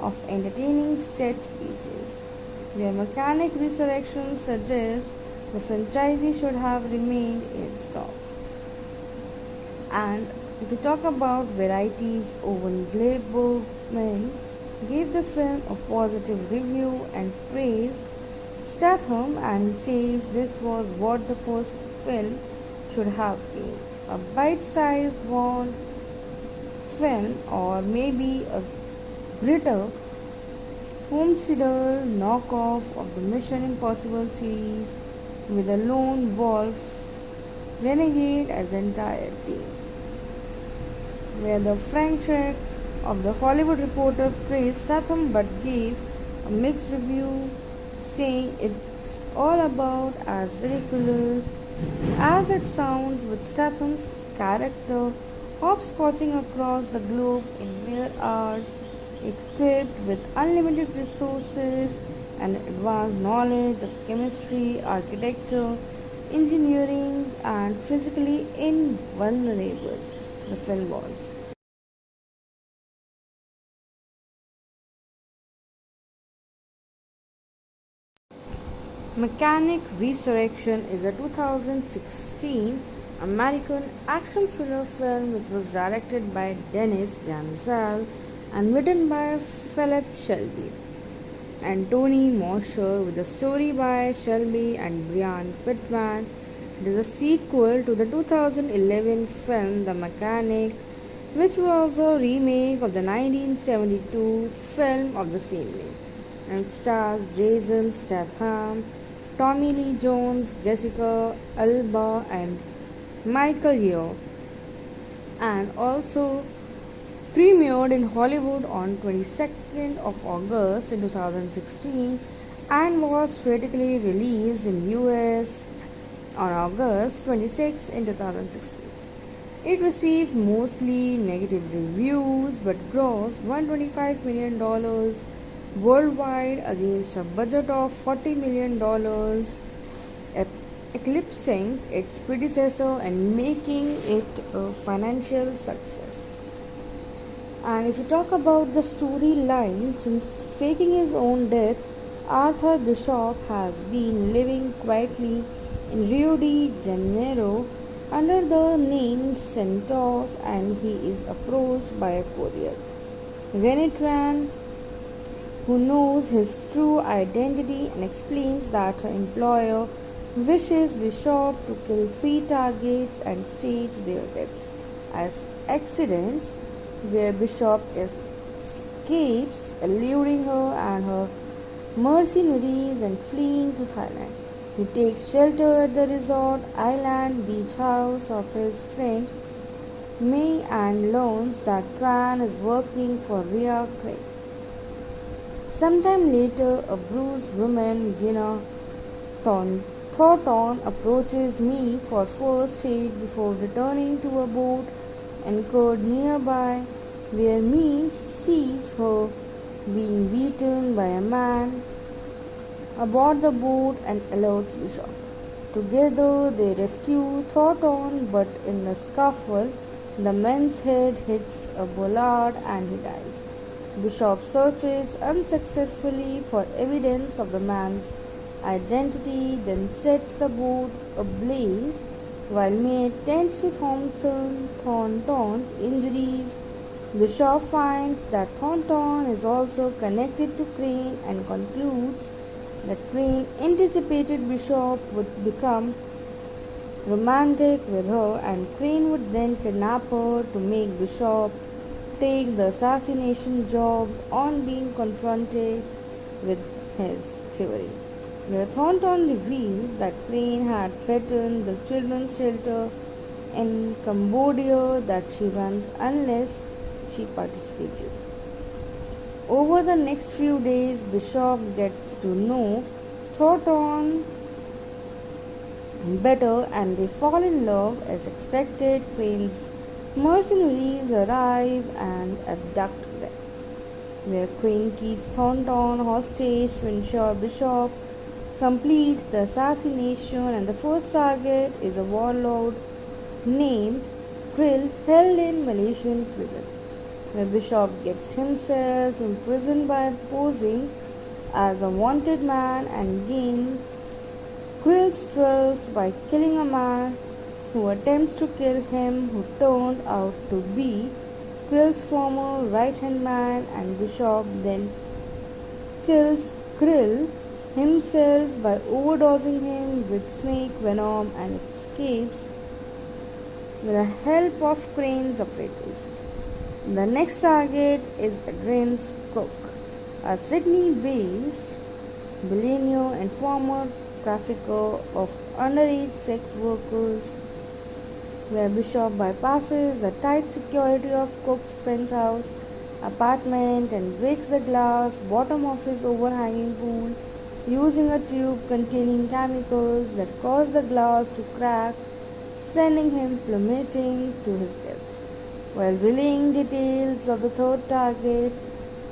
of entertaining set pieces. Their Mechanic Resurrection suggests the franchisee should have remained in its top. And if we talk about varieties, Owen Gleiberman gave the film a positive review and praised Statham, and he says this was what the first film should have been, a bite-sized Bond film or maybe a grittier homicidial knockoff of the Mission Impossible series with a lone wolf renegade as entire team. Where the Frank Sheck of the Hollywood Reporter praised Statham but gave a mixed review, saying it's all about as ridiculous as it sounds, with Statham's character hopscotching across the globe in mere hours, equipped with unlimited resources and advanced knowledge of chemistry, architecture, engineering, and physically invulnerable. The film was. Mechanic Resurrection is a 2016 American action thriller film which was directed by Dennis Gansel and written by Philip Shelby and Tony Mosher, with a story by Shelby and Brian Pittman. It is a sequel to the 2011 film The Mechanic, which was a remake of the 1972 film of the same name, and stars Jason Statham, Tommy Lee Jones, Jessica Alba, and Michael Yeoh, and also premiered in Hollywood on 22nd of August in 2016 and was critically released in US on August 26 in 2016. It received mostly negative reviews but grossed $125 million worldwide against a budget of $40 million, eclipsing its predecessor and making it a financial success. And if you talk about the storyline, since faking his own death, Arthur Bishop has been living quietly in Rio de Janeiro under the name Santos, and he is approached by a courier, Renee Tran, who knows his true identity and explains that her employer wishes Bishop to kill 3 targets and stage their deaths as accidents, where Bishop escapes, eluding her and her mercenaries and fleeing to Thailand. He takes shelter at the resort island beach house of his friend May and learns that Tran is working for Ria Craig. Sometime later, a bruised woman, Gina Thornton, approaches me for first aid before returning to a boat anchored nearby, where me sees her being beaten by a man aboard the boat and alerts Bishop. Together they rescue Thornton, but in the scuffle, the man's head hits a bollard and he dies. Bishop searches unsuccessfully for evidence of the man's identity, then sets the boat ablaze while May tends to Thornton's injuries. Bishop finds that Thornton is also connected to Crane and concludes that Crane anticipated Bishop would become romantic with her and Crane would then kidnap her to make Bishop take the assassination job on being confronted with his theory. Where Thornton reveals that Crane had threatened the children's shelter in Cambodia that she runs unless she participated. Over the next few days, Bishop gets to know Thornton better and they fall in love as expected. Crane's mercenaries arrive and abduct them, where Crane keeps Thornton hostage to ensure Bishop completes the assassination, and the first target is a warlord named Krill held in Malaysian prison, where Bishop gets himself imprisoned by posing as a wanted man and gains Krill's trust by killing a man who attempts to kill him, who turned out to be Krill's former right-hand man, and Bishop then kills Krill himself by overdosing him with snake venom and escapes with the help of Crane's operatives. The next target is Adrian's cook, a Sydney-based billionaire and former trafficker of underage sex workers, where Bishop bypasses the tight security of Cook's penthouse apartment and breaks the glass bottom of his overhanging pool using a tube containing chemicals that cause the glass to crack, sending him plummeting to his death. While relaying details of the third target,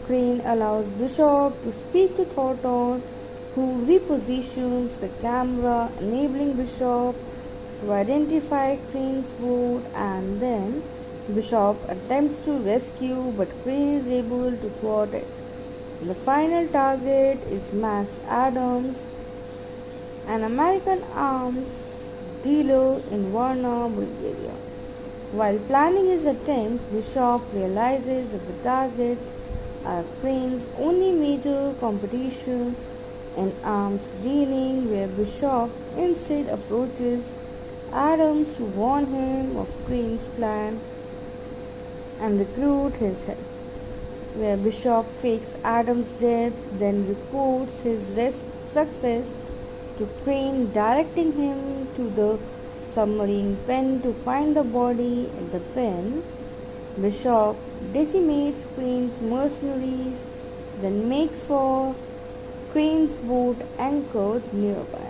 Crane allows Bishop to speak to Thornton, who repositions the camera, enabling Bishop to identify Crane's boat, and then Bishop attempts to rescue, but Crane is able to thwart it. The final target is Max Adams, an American arms dealer in Varna, Bulgaria. While planning his attempt, Bishop realizes that the targets are Crane's only major competition in arms dealing, where Bishop instead approaches Adams to warn him of Crane's plan and recruit his help, where Bishop fakes Adams' death, then reports his success to Crane, directing him to the submarine pen to find the body at the pen. Bishop decimates Crane's mercenaries, then makes for Crane's boat anchored nearby.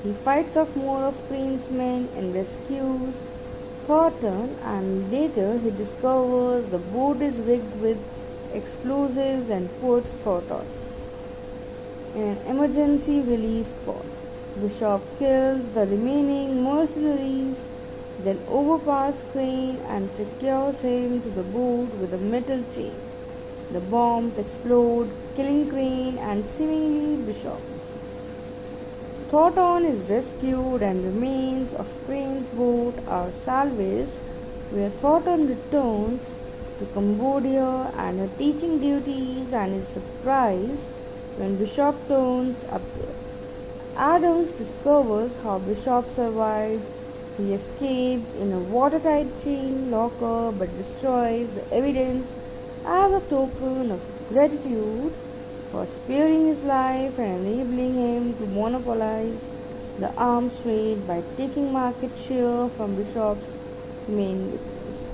He fights off more of Crane's men and rescues Thornton, and later he discovers the boat is rigged with explosives and puts Thornton in an emergency release pod. Bishop kills the remaining mercenaries, then overpowers Crane and secures him to the boat with a metal chain. The bombs explode, killing Crane and seemingly Bishop. Thornton is rescued and remains of Crane's boat are salvaged, where Thornton returns to Cambodia and her teaching duties and is surprised when Bishop turns up there. Adams discovers how Bishop survived. He escaped in a watertight chain locker but destroys the evidence as a token of gratitude for sparing his life and enabling him to monopolize the arms trade by taking market share from Bishop's main victims.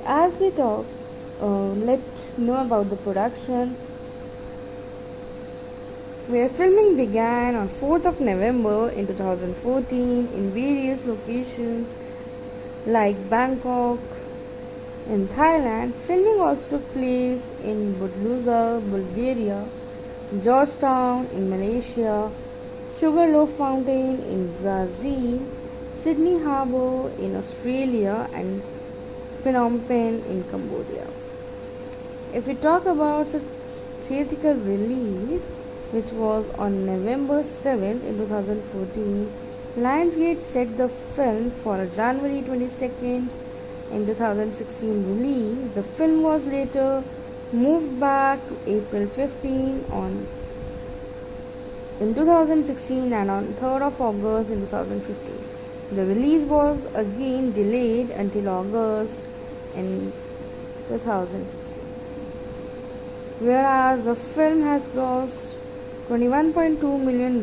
As we talk, let's know about the production, where filming began on 4th of November in 2014 in various locations like Bangkok. In Thailand, filming also took place in Budluza, Bulgaria, Georgetown in Malaysia, Sugarloaf Mountain in Brazil, Sydney Harbour in Australia, and Phnom Penh in Cambodia. If we talk about its theatrical release, which was on November 7th in 2014, Lionsgate set the film for a January 22nd in 2016 release. The film was later moved back to April 15 in 2016 and on 3rd of August in 2015. The release was again delayed until August in 2016. Whereas the film has grossed $21.2 million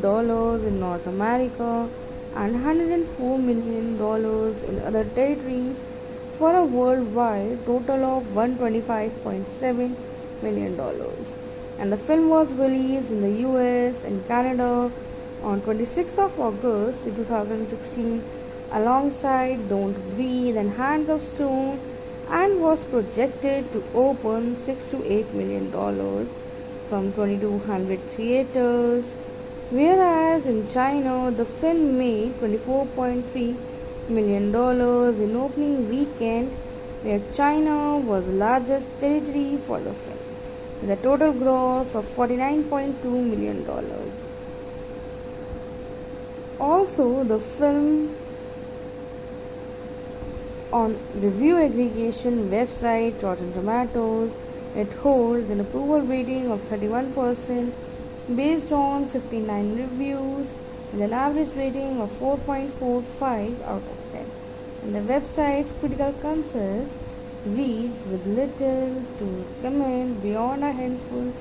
in North America and $104 million in other territories for a worldwide total of $125.7 million. And the film was released in the US and Canada on 26th of August 2016 alongside Don't Breathe and Hands of Stone, and was projected to open $6 to $8 million from 2,200 theaters, whereas in China the film made $24.3 million in opening weekend, where China was the largest territory for the film, with a total gross of $49.2 million. Also, the film on review aggregation website Rotten Tomatoes, it holds an approval rating of 31% based on 59 reviews with an average rating of 4.45 out of 10. And the website's critical consensus reads with little to comment beyond a handful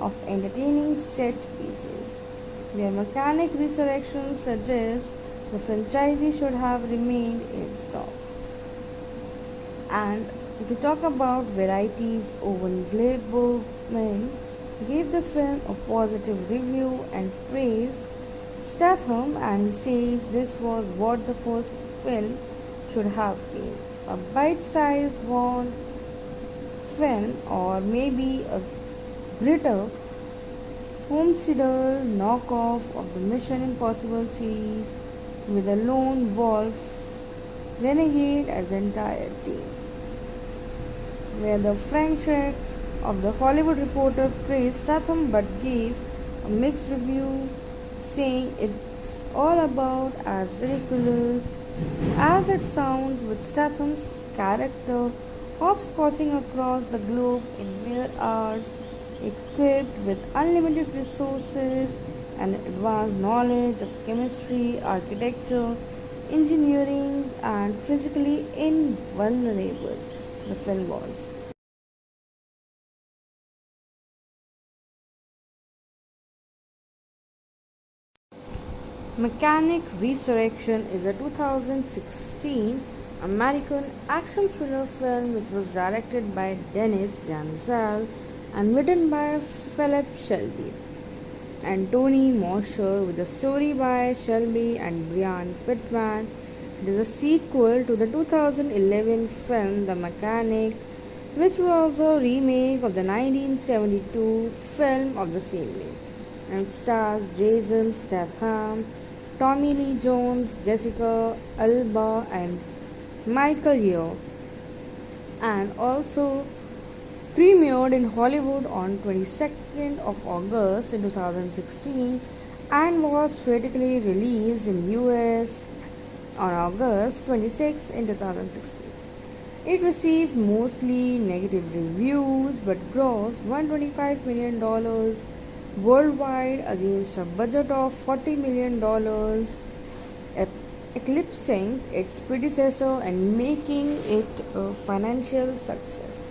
of entertaining set pieces, where Mechanic Resurrection suggests the franchisee should have remained in its top. And if we talk about varieties, Owen Gleiberman gave the film a positive review and praised Statham, and he says this was what the first film should have been, a bite-sized Bond film or maybe a grittier homicidal knockoff of the Mission Impossible series with a lone wolf renegade as entire team, where the Frank Schreck of The Hollywood Reporter praised Statham but gave a mixed review, saying it's all about as ridiculous as it sounds, with Statham's character hopscotching across the globe in mere hours, equipped with unlimited resources and advanced knowledge of chemistry, architecture, engineering, and physically invulnerable. The film was. Mechanic Resurrection is a 2016 American action thriller film which was directed by Denis Gansel and written by Philip Shelby and Tony Mosher, with a story by Shelby and Brian Pittman. It is a sequel to the 2011 film The Mechanic, which was a remake of the 1972 film of the same name, and stars Jason Statham, Tommy Lee Jones, Jessica Alba, and Michael Yeoh, and also premiered in Hollywood on 22nd of August in 2016 and was theatrically released in US on August 26 in 2016. It received mostly negative reviews but grossed $125 million worldwide against a budget of $40 million, eclipsing its predecessor and making it a financial success.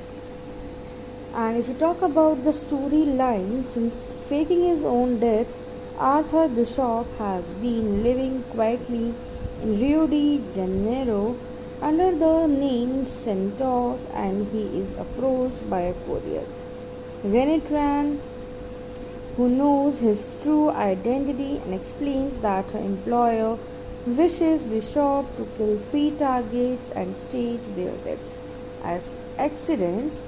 And if you talk about the storyline, since faking his own death, Arthur Bishop has been living quietly in Rio de Janeiro under the name Santos, and he is approached by a courier, Rene Tran, who knows his true identity and explains that her employer wishes Bishop to kill 3 targets and stage their deaths as accidents,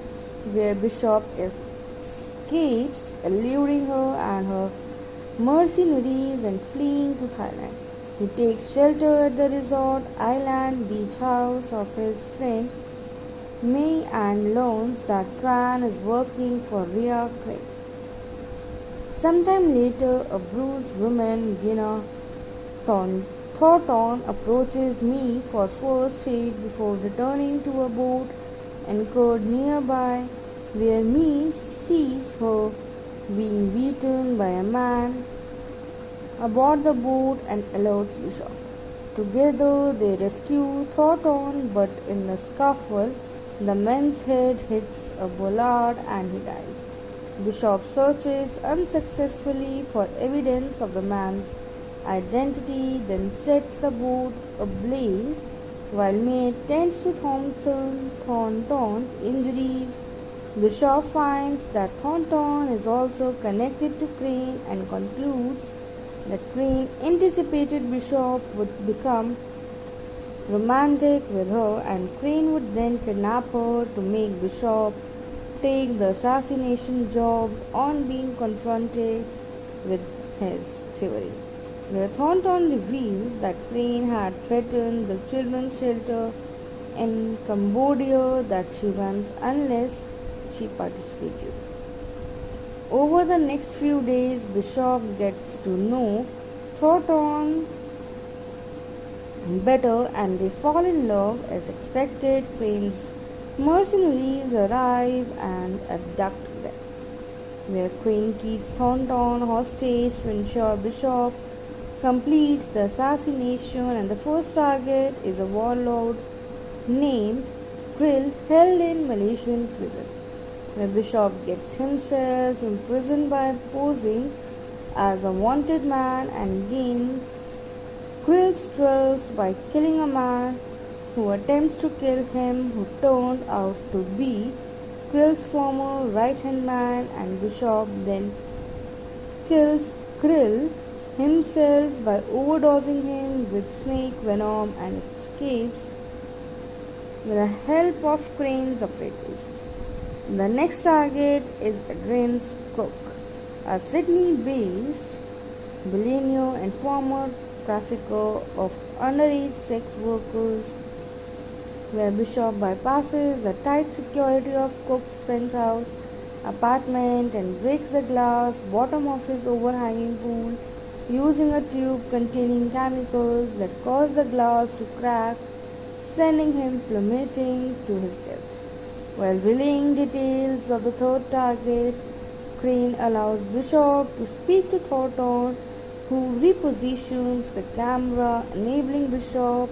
where Bishop is escapes, eluding her and her mercenaries and fleeing to Thailand. He takes shelter at the resort island beach house of his friend May and learns that Tran is working for Ria Craig. Sometime later, a bruised woman, Gina Thornton, approaches me for first aid before returning to a boat anchored nearby, where me sees her being beaten by a man aboard the boat and alerts Bishop. Together they rescue Thornton, but in the scuffle, the man's head hits a bollard and he dies. Bishop searches unsuccessfully for evidence of the man's identity, then sets the boat ablaze while May tends to Thornton's injuries. Bishop finds that Thornton is also connected to Crane and concludes that Crane anticipated Bishop would become romantic with her, and Crane would then kidnap her to make Bishop take the assassination jobs on being confronted with his theory, where Thornton reveals that Crane had threatened the children's shelter in Cambodia that she runs unless she participated. Over the next few days, Bishop gets to know Thornton better and they fall in love as expected. Crane's mercenaries arrive and abduct them, where Crane keeps Thornton hostage to ensure Bishop completes the assassination, and the first target is a warlord named Krill held in Malaysian prison, where Bishop gets himself imprisoned by posing as a wanted man and gains Krill's trust by killing a man who attempts to kill him, who turned out to be Krill's former right-hand man, and Bishop then kills Krill himself by overdosing him with snake venom and escapes with the help of Crane's operatives. The next target is Adrian's cook, a Sydney-based billionaire and former trafficker of underage sex workers, where Bishop bypasses the tight security of Cook's penthouse apartment and breaks the glass bottom of his overhanging pool using a tube containing chemicals that cause the glass to crack, sending him plummeting to his death. While relaying details of the third target, Crane allows Bishop to speak to Thornton, who repositions the camera, enabling Bishop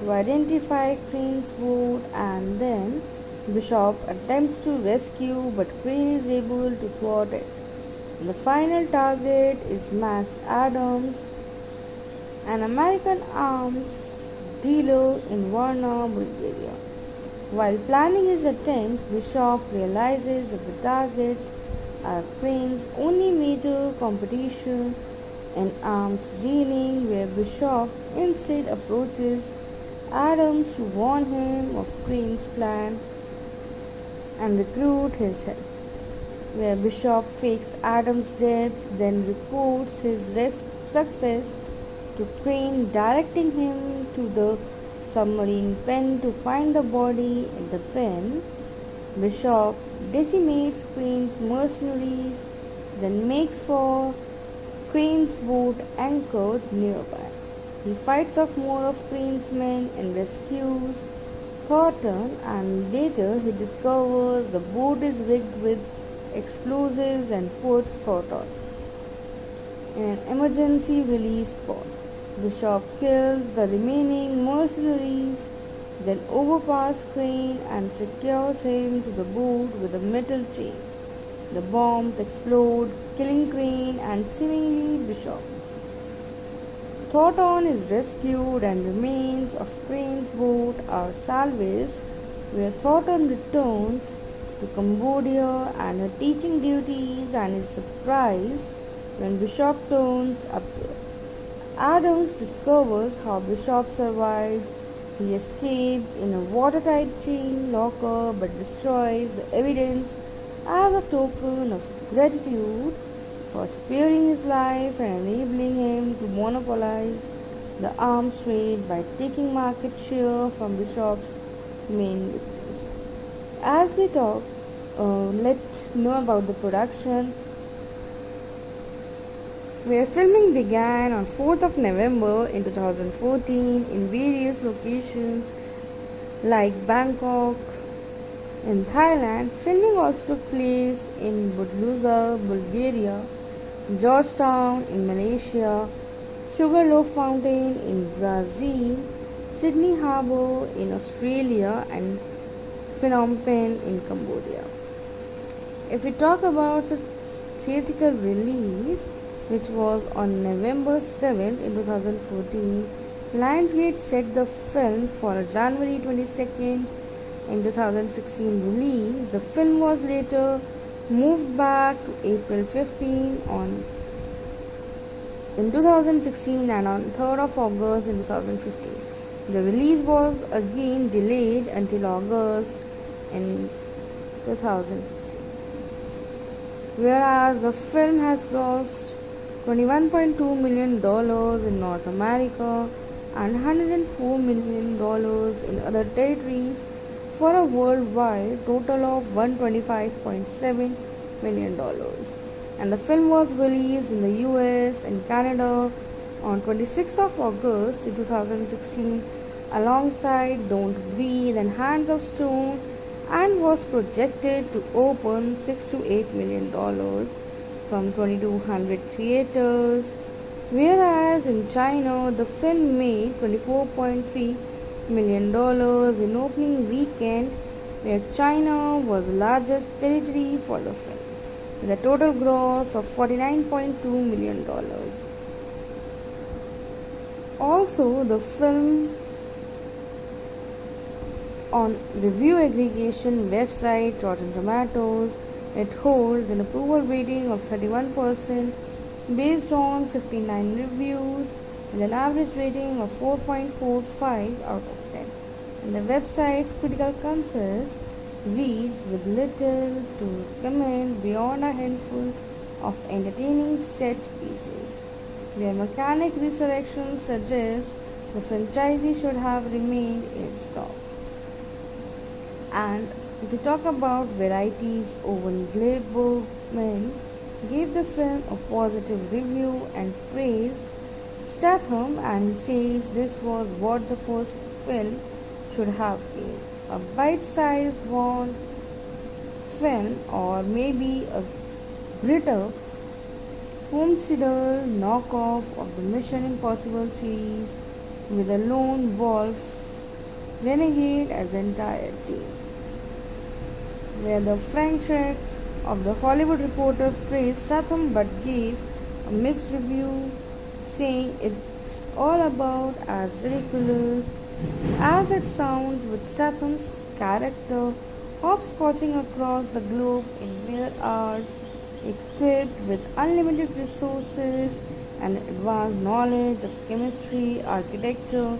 to identify Crane's boat, and then Bishop attempts to rescue, but Crane is able to thwart it. The final target is Max Adams, an American arms dealer in Varna, Bulgaria. While planning his attempt, Bishop realizes that the targets are Crane's only major competition in arms dealing, where Bishop instead approaches Adams to warn him of Crane's plan and recruit his help, where Bishop fakes Adams' death, then reports his success to Crane, directing him to the submarine pen to find the body in the pen. Bishop decimates Crane's mercenaries, then makes for Crane's boat anchored nearby. He fights off more of Crane's men and rescues Thornton, and later he discovers the boat is rigged with explosives and puts Thornton in an emergency release pod. Bishop kills the remaining mercenaries, then overpowers Crane and secures him to the boat with a metal chain. The bombs explode, killing Crane and seemingly Bishop. Thornton is rescued and remains of Crane's boat are salvaged, where Thornton returns to Cambodia and her teaching duties and is surprised when Bishop turns up there. Adams discovers how Bishop survived. He escaped in a watertight chain locker but destroys the evidence as a token of gratitude for sparing his life and enabling him to monopolize the arms trade by taking market share from Bishop's main victims. As we talk, let's know about the production, where filming began on 4th of November in 2014 in various locations like Bangkok in Thailand. Filming also took place in Budluza, Bulgaria, Georgetown in Malaysia, Sugarloaf Mountain in Brazil, Sydney Harbour in Australia, and Phnom Penh in Cambodia. If we talk about its theatrical release, which was on November 7th in 2014, Lionsgate set the film for a January 22nd in 2016 release. The film was later moved back to April 15 in 2016 and on 3rd of August in 2015. The release was again delayed until August in 2016. Whereas the film has grossed $21.2 million in North America and $104 million in other territories for a worldwide total of $125.7 million. And the film was released in the US and Canada on 26th of August 2016 alongside Don't Breathe and Hands of Stone, and was projected to open $6 to $8 million from 2,200 theaters, whereas in China the film made $24.3 million in opening weekend, where China was the largest territory for the film, with a total gross of $49.2 million. Also, the film on review aggregation website Rotten Tomatoes, it holds an approval rating of 31% based on 59 reviews with an average rating of 4.45 out of 10. And the website's critical consensus reads with little to recommend beyond a handful of entertaining set pieces, where Mechanic Resurrection suggests the franchisee should have remained in its top. And if we talk about varieties, Owen Gleiberman gave the film a positive review and praised Statham, and he says this was what the first film should have been, a bite-sized Bond film or maybe a grittier homicidial knockoff of the Mission Impossible series with a lone wolf renegade as entire team, where the Frank Schreck of the Hollywood Reporter praised Statham but gave a mixed review, saying it's all about as ridiculous as it sounds, with Statham's character hopscotching across the globe in mere hours, equipped with unlimited resources and advanced knowledge of chemistry, architecture,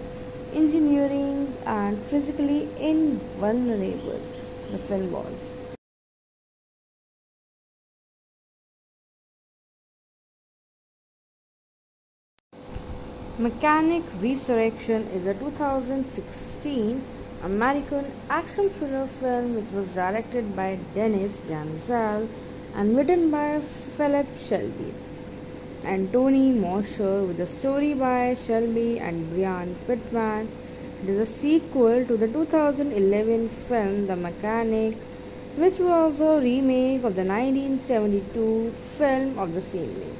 engineering, and physically invulnerable. The film was. Mechanic Resurrection is a 2016 American action thriller film which was directed by Dennis Gansel and written by Philip Shelby and Tony Mosher, with a story by Shelby and Brian Pittman. It is a sequel to the 2011 film The Mechanic, which was a remake of the 1972 film of the same name,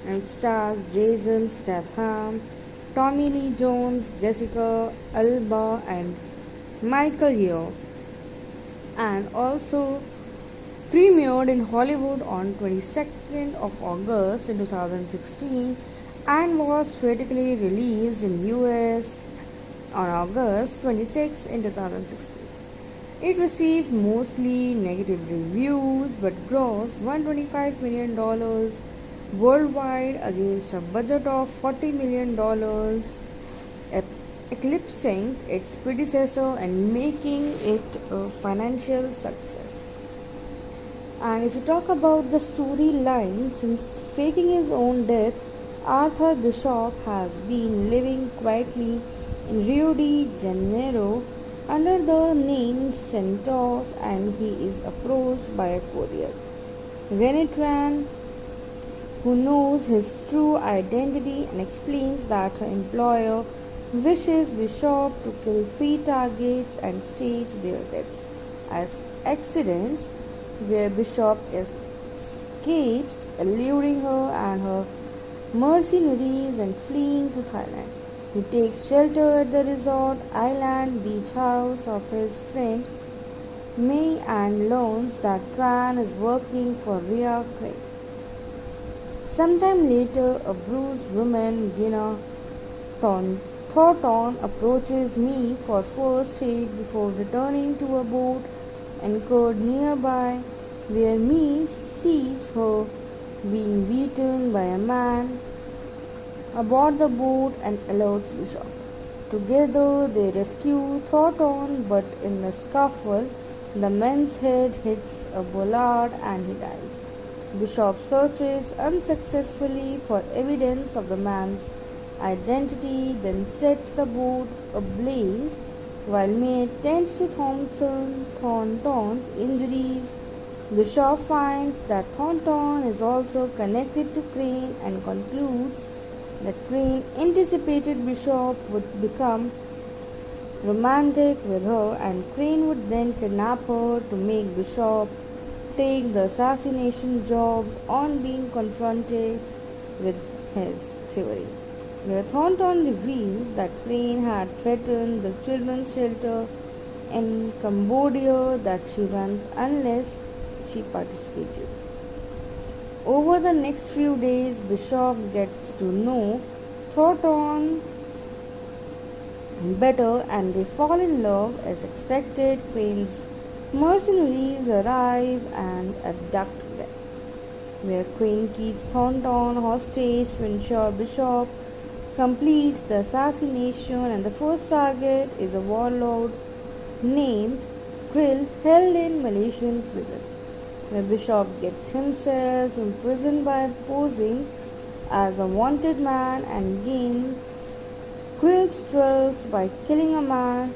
and stars Jason Statham, Tommy Lee Jones, Jessica Alba, and Michael Yeoh, and also premiered in Hollywood on 22nd of August in 2016 and was theatrically released in US on August 26 in 2016. It received mostly negative reviews but grossed $125 million worldwide against a budget of $40 million, eclipsing its predecessor and making it a financial success. And if you talk about the storyline, since faking his own death, Arthur Bishop has been living quietly in Rio de Janeiro under the name Santos, and he is approached by a courier, Renitran, who knows his true identity and explains that her employer wishes Bishop to kill three targets and stage their deaths as accidents, where Bishop escapes, luring her and her mercenaries and fleeing to Thailand. He takes shelter at the resort island beach house of his friend May and learns that Tran is working for Ria Craig. Sometime later, a bruised woman, Gina Thornton, approaches me for first aid before returning to a boat anchored nearby, where me sees her being beaten by a man aboard the boat and alerts Bishop. Together they rescue Thornton, but in the scuffle, the man's head hits a bollard and he dies. Bishop searches unsuccessfully for evidence of the man's identity, then sets the boat ablaze while May tends to Thornton's injuries. Bishop finds that Thornton is also connected to Crane and concludes that Crane anticipated Bishop would become romantic with her, and Crane would then kidnap her to make Bishop take the assassination job on being confronted with his theory, where Thornton reveals that Crane had threatened the children's shelter in Cambodia that she runs unless she participated. Over the next few days, Bishop gets to know Thornton better and they fall in love as expected. Crane's mercenaries arrive and abduct them, where Crane keeps Thornton hostage to ensure Bishop completes the assassination, and the first target is a warlord named Krill held in Malaysian prison, where Bishop gets himself imprisoned by posing as a wanted man and gains Krill's trust by killing a man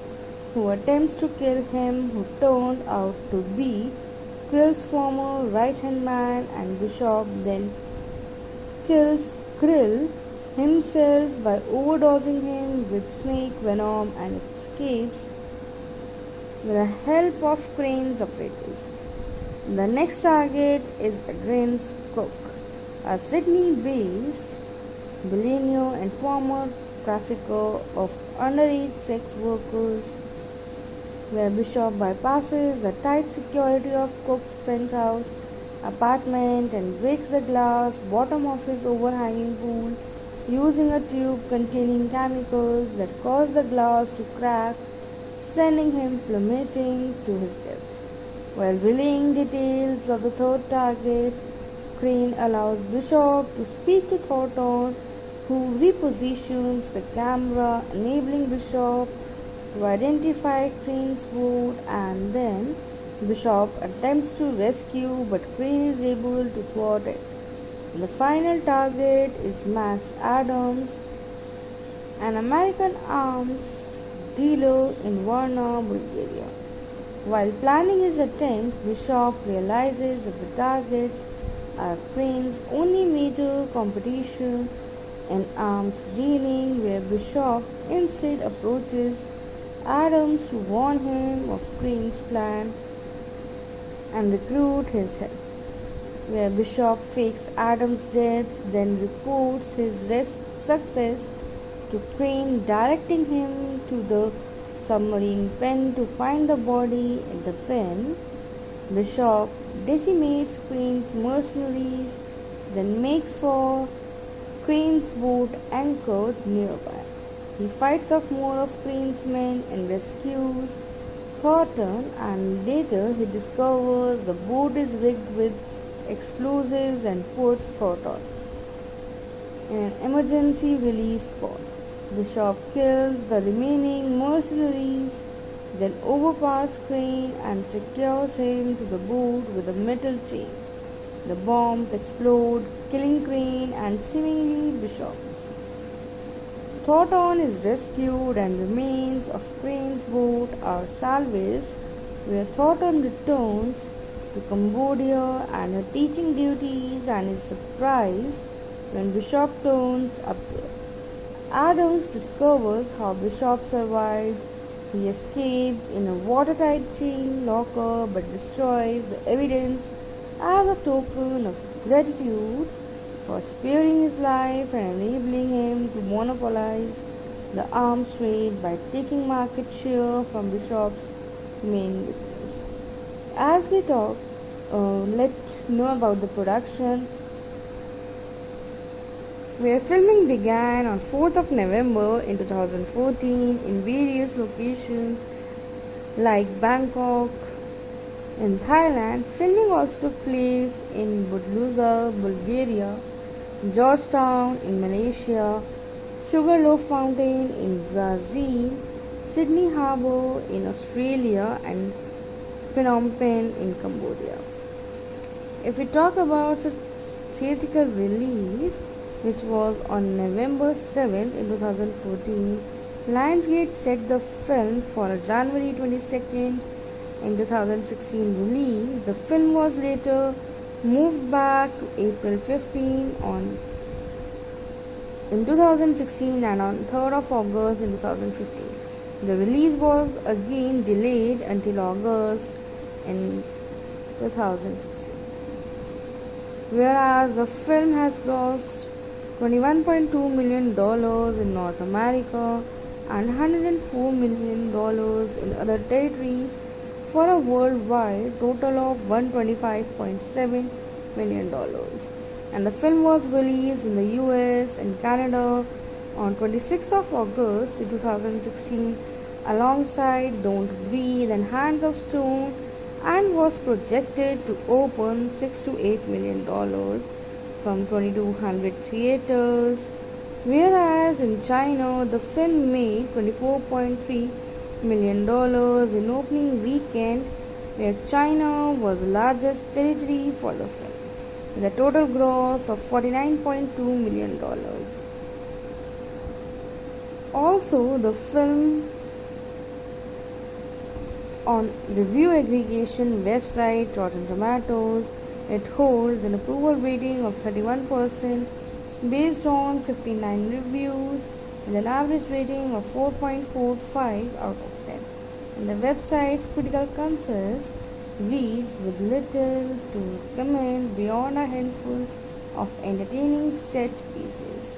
who attempts to kill him, who turned out to be Krill's former right-hand man, and Bishop then kills Krill himself by overdosing him with snake venom and escapes with the help of Crane's operatives. The next target is Adrian's cook, a Sydney-based billionaire and former trafficker of underage sex workers, where Bishop bypasses the tight security of Cook's penthouse apartment and breaks the glass bottom of his overhanging pool using a tube containing chemicals that cause the glass to crack, sending him plummeting to his death. While relaying details of the third target, Crane allows Bishop to speak to Thornton, who repositions the camera, enabling Bishop to identify Crane's boat, and then Bishop attempts to rescue, but Crane is able to thwart it. The final target is Max Adams, an American arms dealer in Varna, Bulgaria. While planning his attempt, Bishop realizes that the targets are Crane's only major competition in arms dealing, where Bishop instead approaches Adams to warn him of Crane's plan and recruit his help, where Bishop fakes Adams' death, then reports his success to Crane, directing him to the submarine pen to find the body at the pen. Bishop decimates Crane's mercenaries, then makes for Crane's boat anchored nearby. He fights off more of Crane's men and rescues Thornton, and later he discovers the boat is rigged with explosives and puts Thornton in an emergency release pod. Bishop kills the remaining mercenaries then overpowers Crane and secures him to the boat with a metal chain. The bombs explode, killing Crane and seemingly Bishop. Thornton is rescued and remains of Crane's boat are salvaged, where Thornton returns to Cambodia and her teaching duties and is surprised when Bishop turns up there. Adams discovers how Bishop survived. He escaped in a watertight chain locker but destroys the evidence as a token of gratitude for sparing his life and enabling him to monopolize the arms trade by taking market share from Bishop's main victims. As we talk, let's know about the production, where filming began on 4th of November in 2014 in various locations like Bangkok in Thailand. Filming also took place in Budluza, Bulgaria, Georgetown in Malaysia, Sugarloaf Mountain in Brazil, Sydney Harbour in Australia, and Phnom Penh in Cambodia. If we talk about its theatrical release, which was on November 7th in 2014, Lionsgate set the film for a January 22nd in 2016 release. The film was later moved back to April 15 in 2016 and on 3rd of August in 2015. The release was again delayed until August in 2016. Whereas the film has grossed $21.2 million in North America and $104 million in other territories for a worldwide total of $125.7 million. And the film was released in the US and Canada on 26th of August 2016 alongside Don't Breathe and Hands of Stone, and was projected to open $6 to $8 million from 2,200 theaters, whereas in China the film made $24.3 million in opening weekend, where China was the largest territory for the film, with a total gross of $49.2 million. Also, the film on review aggregation website Rotten Tomatoes, it holds an approval rating of 31% based on 59 reviews with an average rating of 4.45 out of 10. And the website's critical consensus reads with little to comment beyond a handful of entertaining set pieces,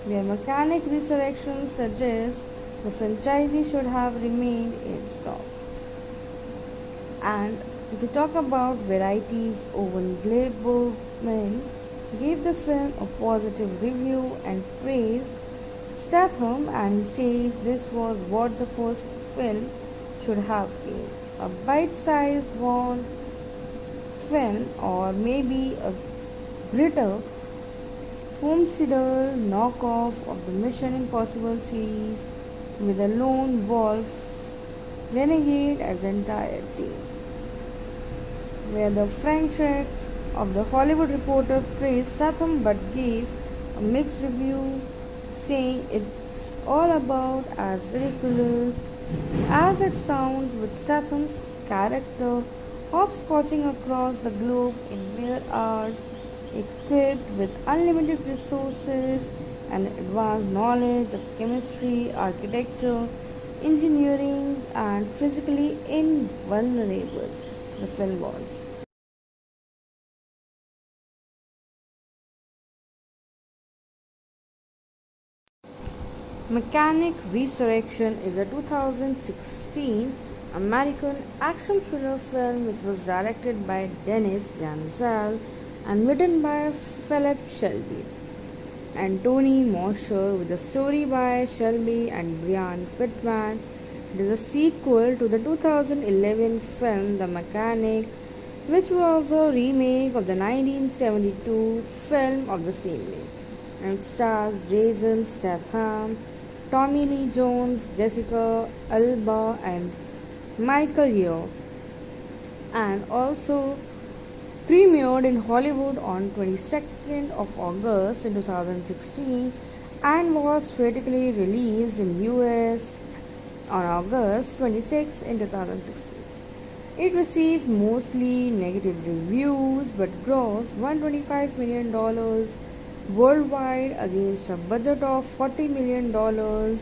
where Mechanic Resurrection suggests the franchise should have remained in its top. And if we talk about varieties, Owen Gleiberman gave the film a positive review and praised Statham, and he says this was what the first film should have been, a bite-sized Bond film or maybe a grittier homicidal knockoff of the Mission Impossible series with a lone wolf renegade as entire team, where the Frank Sheck of The Hollywood Reporter praised Statham but gave a mixed review, saying it's all about as ridiculous as it sounds, with Statham's character hopscotching across the globe in mere hours, equipped with unlimited resources and advanced knowledge of chemistry, architecture, engineering, and physically invulnerable. The film was. Mechanic Resurrection is a 2016 American action thriller film which was directed by Dennis Gansel and written by Philip Shelby and Tony Mosher, with a story by Shelby and Brian Pittman. It is a sequel to the 2011 film The Mechanic, which was a remake of the 1972 film of the same name, and stars Jason Statham, Tommy Lee Jones, Jessica Alba, and Michael Yeoh, and also premiered in Hollywood on 22nd of August in 2016 and was critically released in US on August 26 in 2016. It received mostly negative reviews but grossed $125 million worldwide against a budget of $40 million,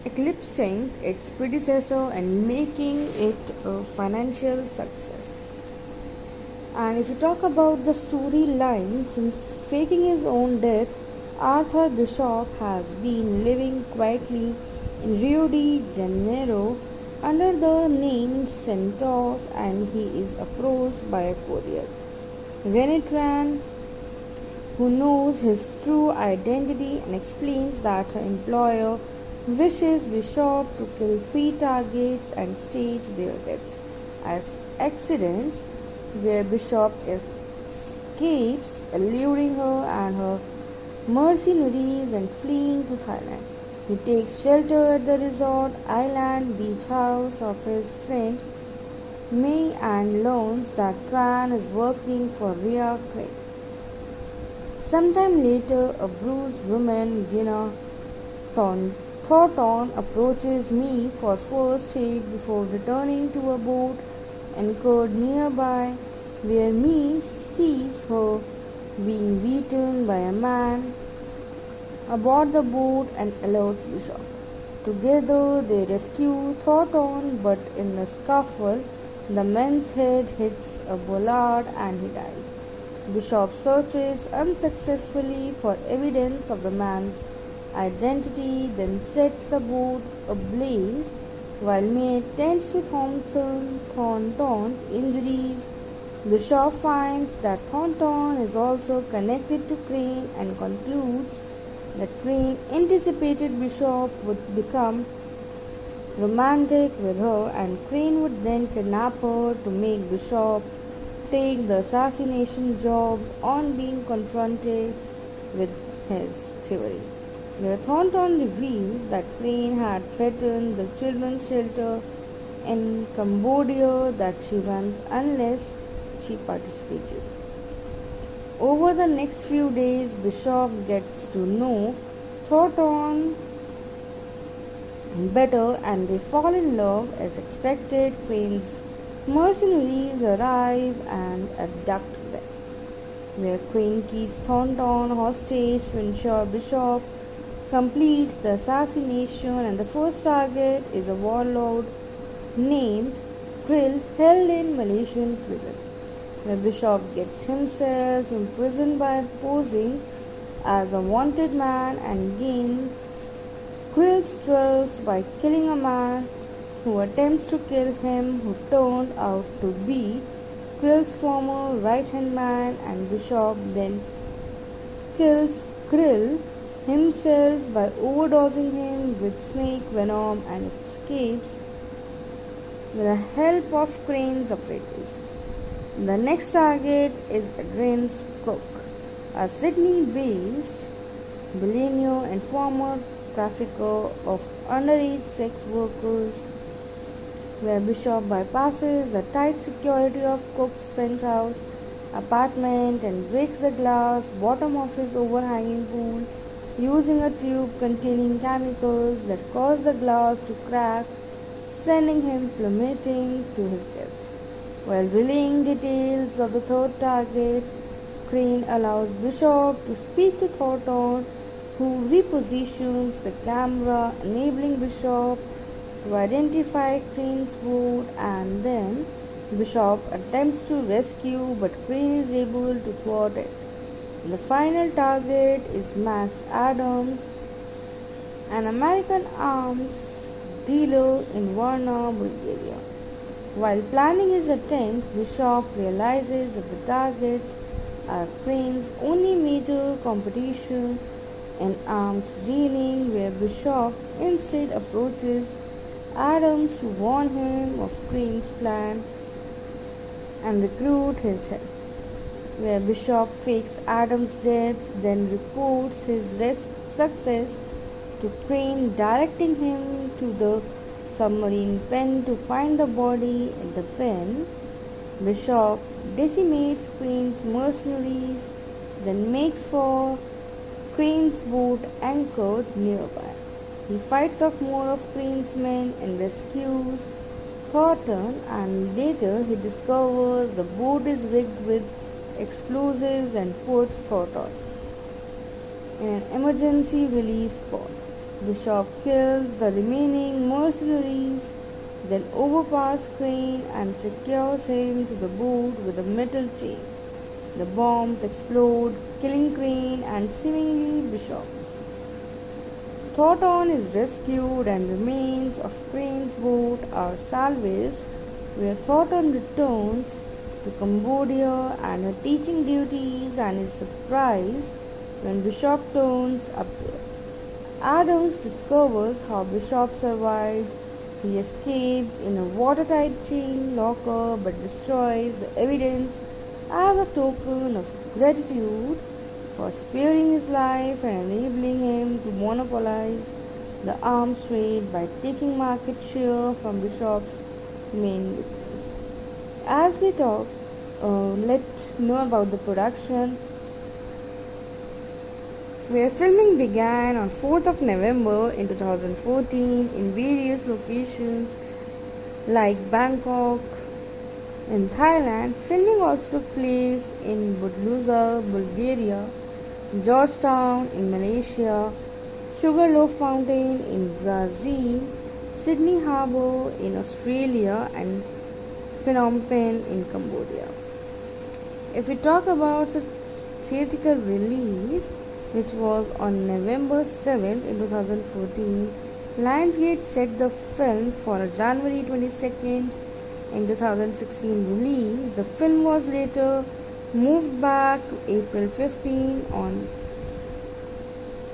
eclipsing its predecessor and making it a financial success. And if you talk about the storyline, since faking his own death, Arthur Bishop has been living quietly in Rio de Janeiro under the name Santos, and he is approached by a courier, Rennie Tran, who knows his true identity and explains that her employer wishes Bishop to kill three targets and stage their deaths as accidents, where Bishop escapes, eluding her and her mercenaries and fleeing to Thailand. He takes shelter at the resort island beach house of his friend May and learns that Tran is working for Ria Craig. Sometime later, a bruised woman, Gina Thornton, approaches me for first aid before returning to a boat anchored nearby, where me sees her being beaten by a man aboard the boat and alerts Bishop. Together they rescue Thornton, but in the scuffle, the man's head hits a bollard and he dies. Bishop searches unsuccessfully for evidence of the man's identity, then sets the boat ablaze while May tends to Thornton's injuries. Bishop finds that Thornton is also connected to Crane and concludes that Crane anticipated Bishop would become romantic with her, and Crane would then kidnap her to make Bishop take the assassination jobs on being confronted with his theory, where Thornton reveals that Crane had threatened the children's shelter in Cambodia that she runs unless she participated. Over the next few days, Bishop gets to know Thornton better and they fall in love as expected. Crane's mercenaries arrive and abduct them, where Crane keeps Thornton hostage to ensure Bishop completes the assassination, and the first target is a warlord named Krill held in Malaysian prison, where Bishop gets himself imprisoned by posing as a wanted man and gains Krill's trust by killing a man who attempts to kill him, who turned out to be Krill's former right-hand man, and Bishop then kills Krill himself by overdosing him with snake venom and escapes with the help of Crane's operatives. The next target is Adrian's Cook, a Sydney-based billionaire and former trafficker of underage sex workers, where Bishop bypasses the tight security of Cook's penthouse apartment and breaks the glass bottom of his overhanging pool using a tube containing chemicals that cause the glass to crack, sending him plummeting to his death. While relaying details of the third target, Crane allows Bishop to speak to Thornton, who repositions the camera, enabling Bishop to identify Crane's boat, and then Bishop attempts to rescue, but Crane is able to thwart it. The final target is Max Adams, an American arms dealer in Varna, Bulgaria. While planning his attempt, Bishop realizes that the targets are Crane's only major competition in arms dealing, where Bishop instead approaches Adams to warn him of Crane's plan and recruit his help, where Bishop fakes Adams' death, then reports his success to Crane, directing him to the submarine pen to find the body in the pen. Bishop decimates Queen's mercenaries, then makes for Crane's boat anchored nearby. He fights off more of Crane's men and rescues Thornton, and later he discovers the boat is rigged with explosives and puts Thornton in an emergency release pod. Bishop kills the remaining mercenaries, then overpowers Crane and secures him to the boat with a metal chain. The bombs explode, killing Crane and seemingly Bishop. Thornton is rescued and remains of Crane's boat are salvaged, where Thornton returns to Cambodia and her teaching duties and is surprised when Bishop turns up there. Adams discovers how Bishop survived. He escaped in a watertight chain locker but destroys the evidence as a token of gratitude for sparing his life and enabling him to monopolize the arms trade by taking market share from Bishop's main victims. As we talk, let's know about the production, where filming began on 4th of November in 2014 in various locations like Bangkok in Thailand. Filming also took place in Budluza, Bulgaria, Georgetown in Malaysia, Sugarloaf Mountain in Brazil, Sydney Harbour in Australia, and Phnom Penh in Cambodia. If we talk about its theatrical release, which was on November 7th in 2014, Lionsgate set the film for a January 22nd in 2016 release. The film was later moved back to April 15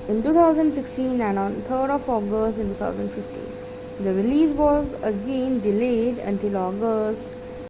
in 2016 and on 3rd of August in 2015. The release was again delayed until August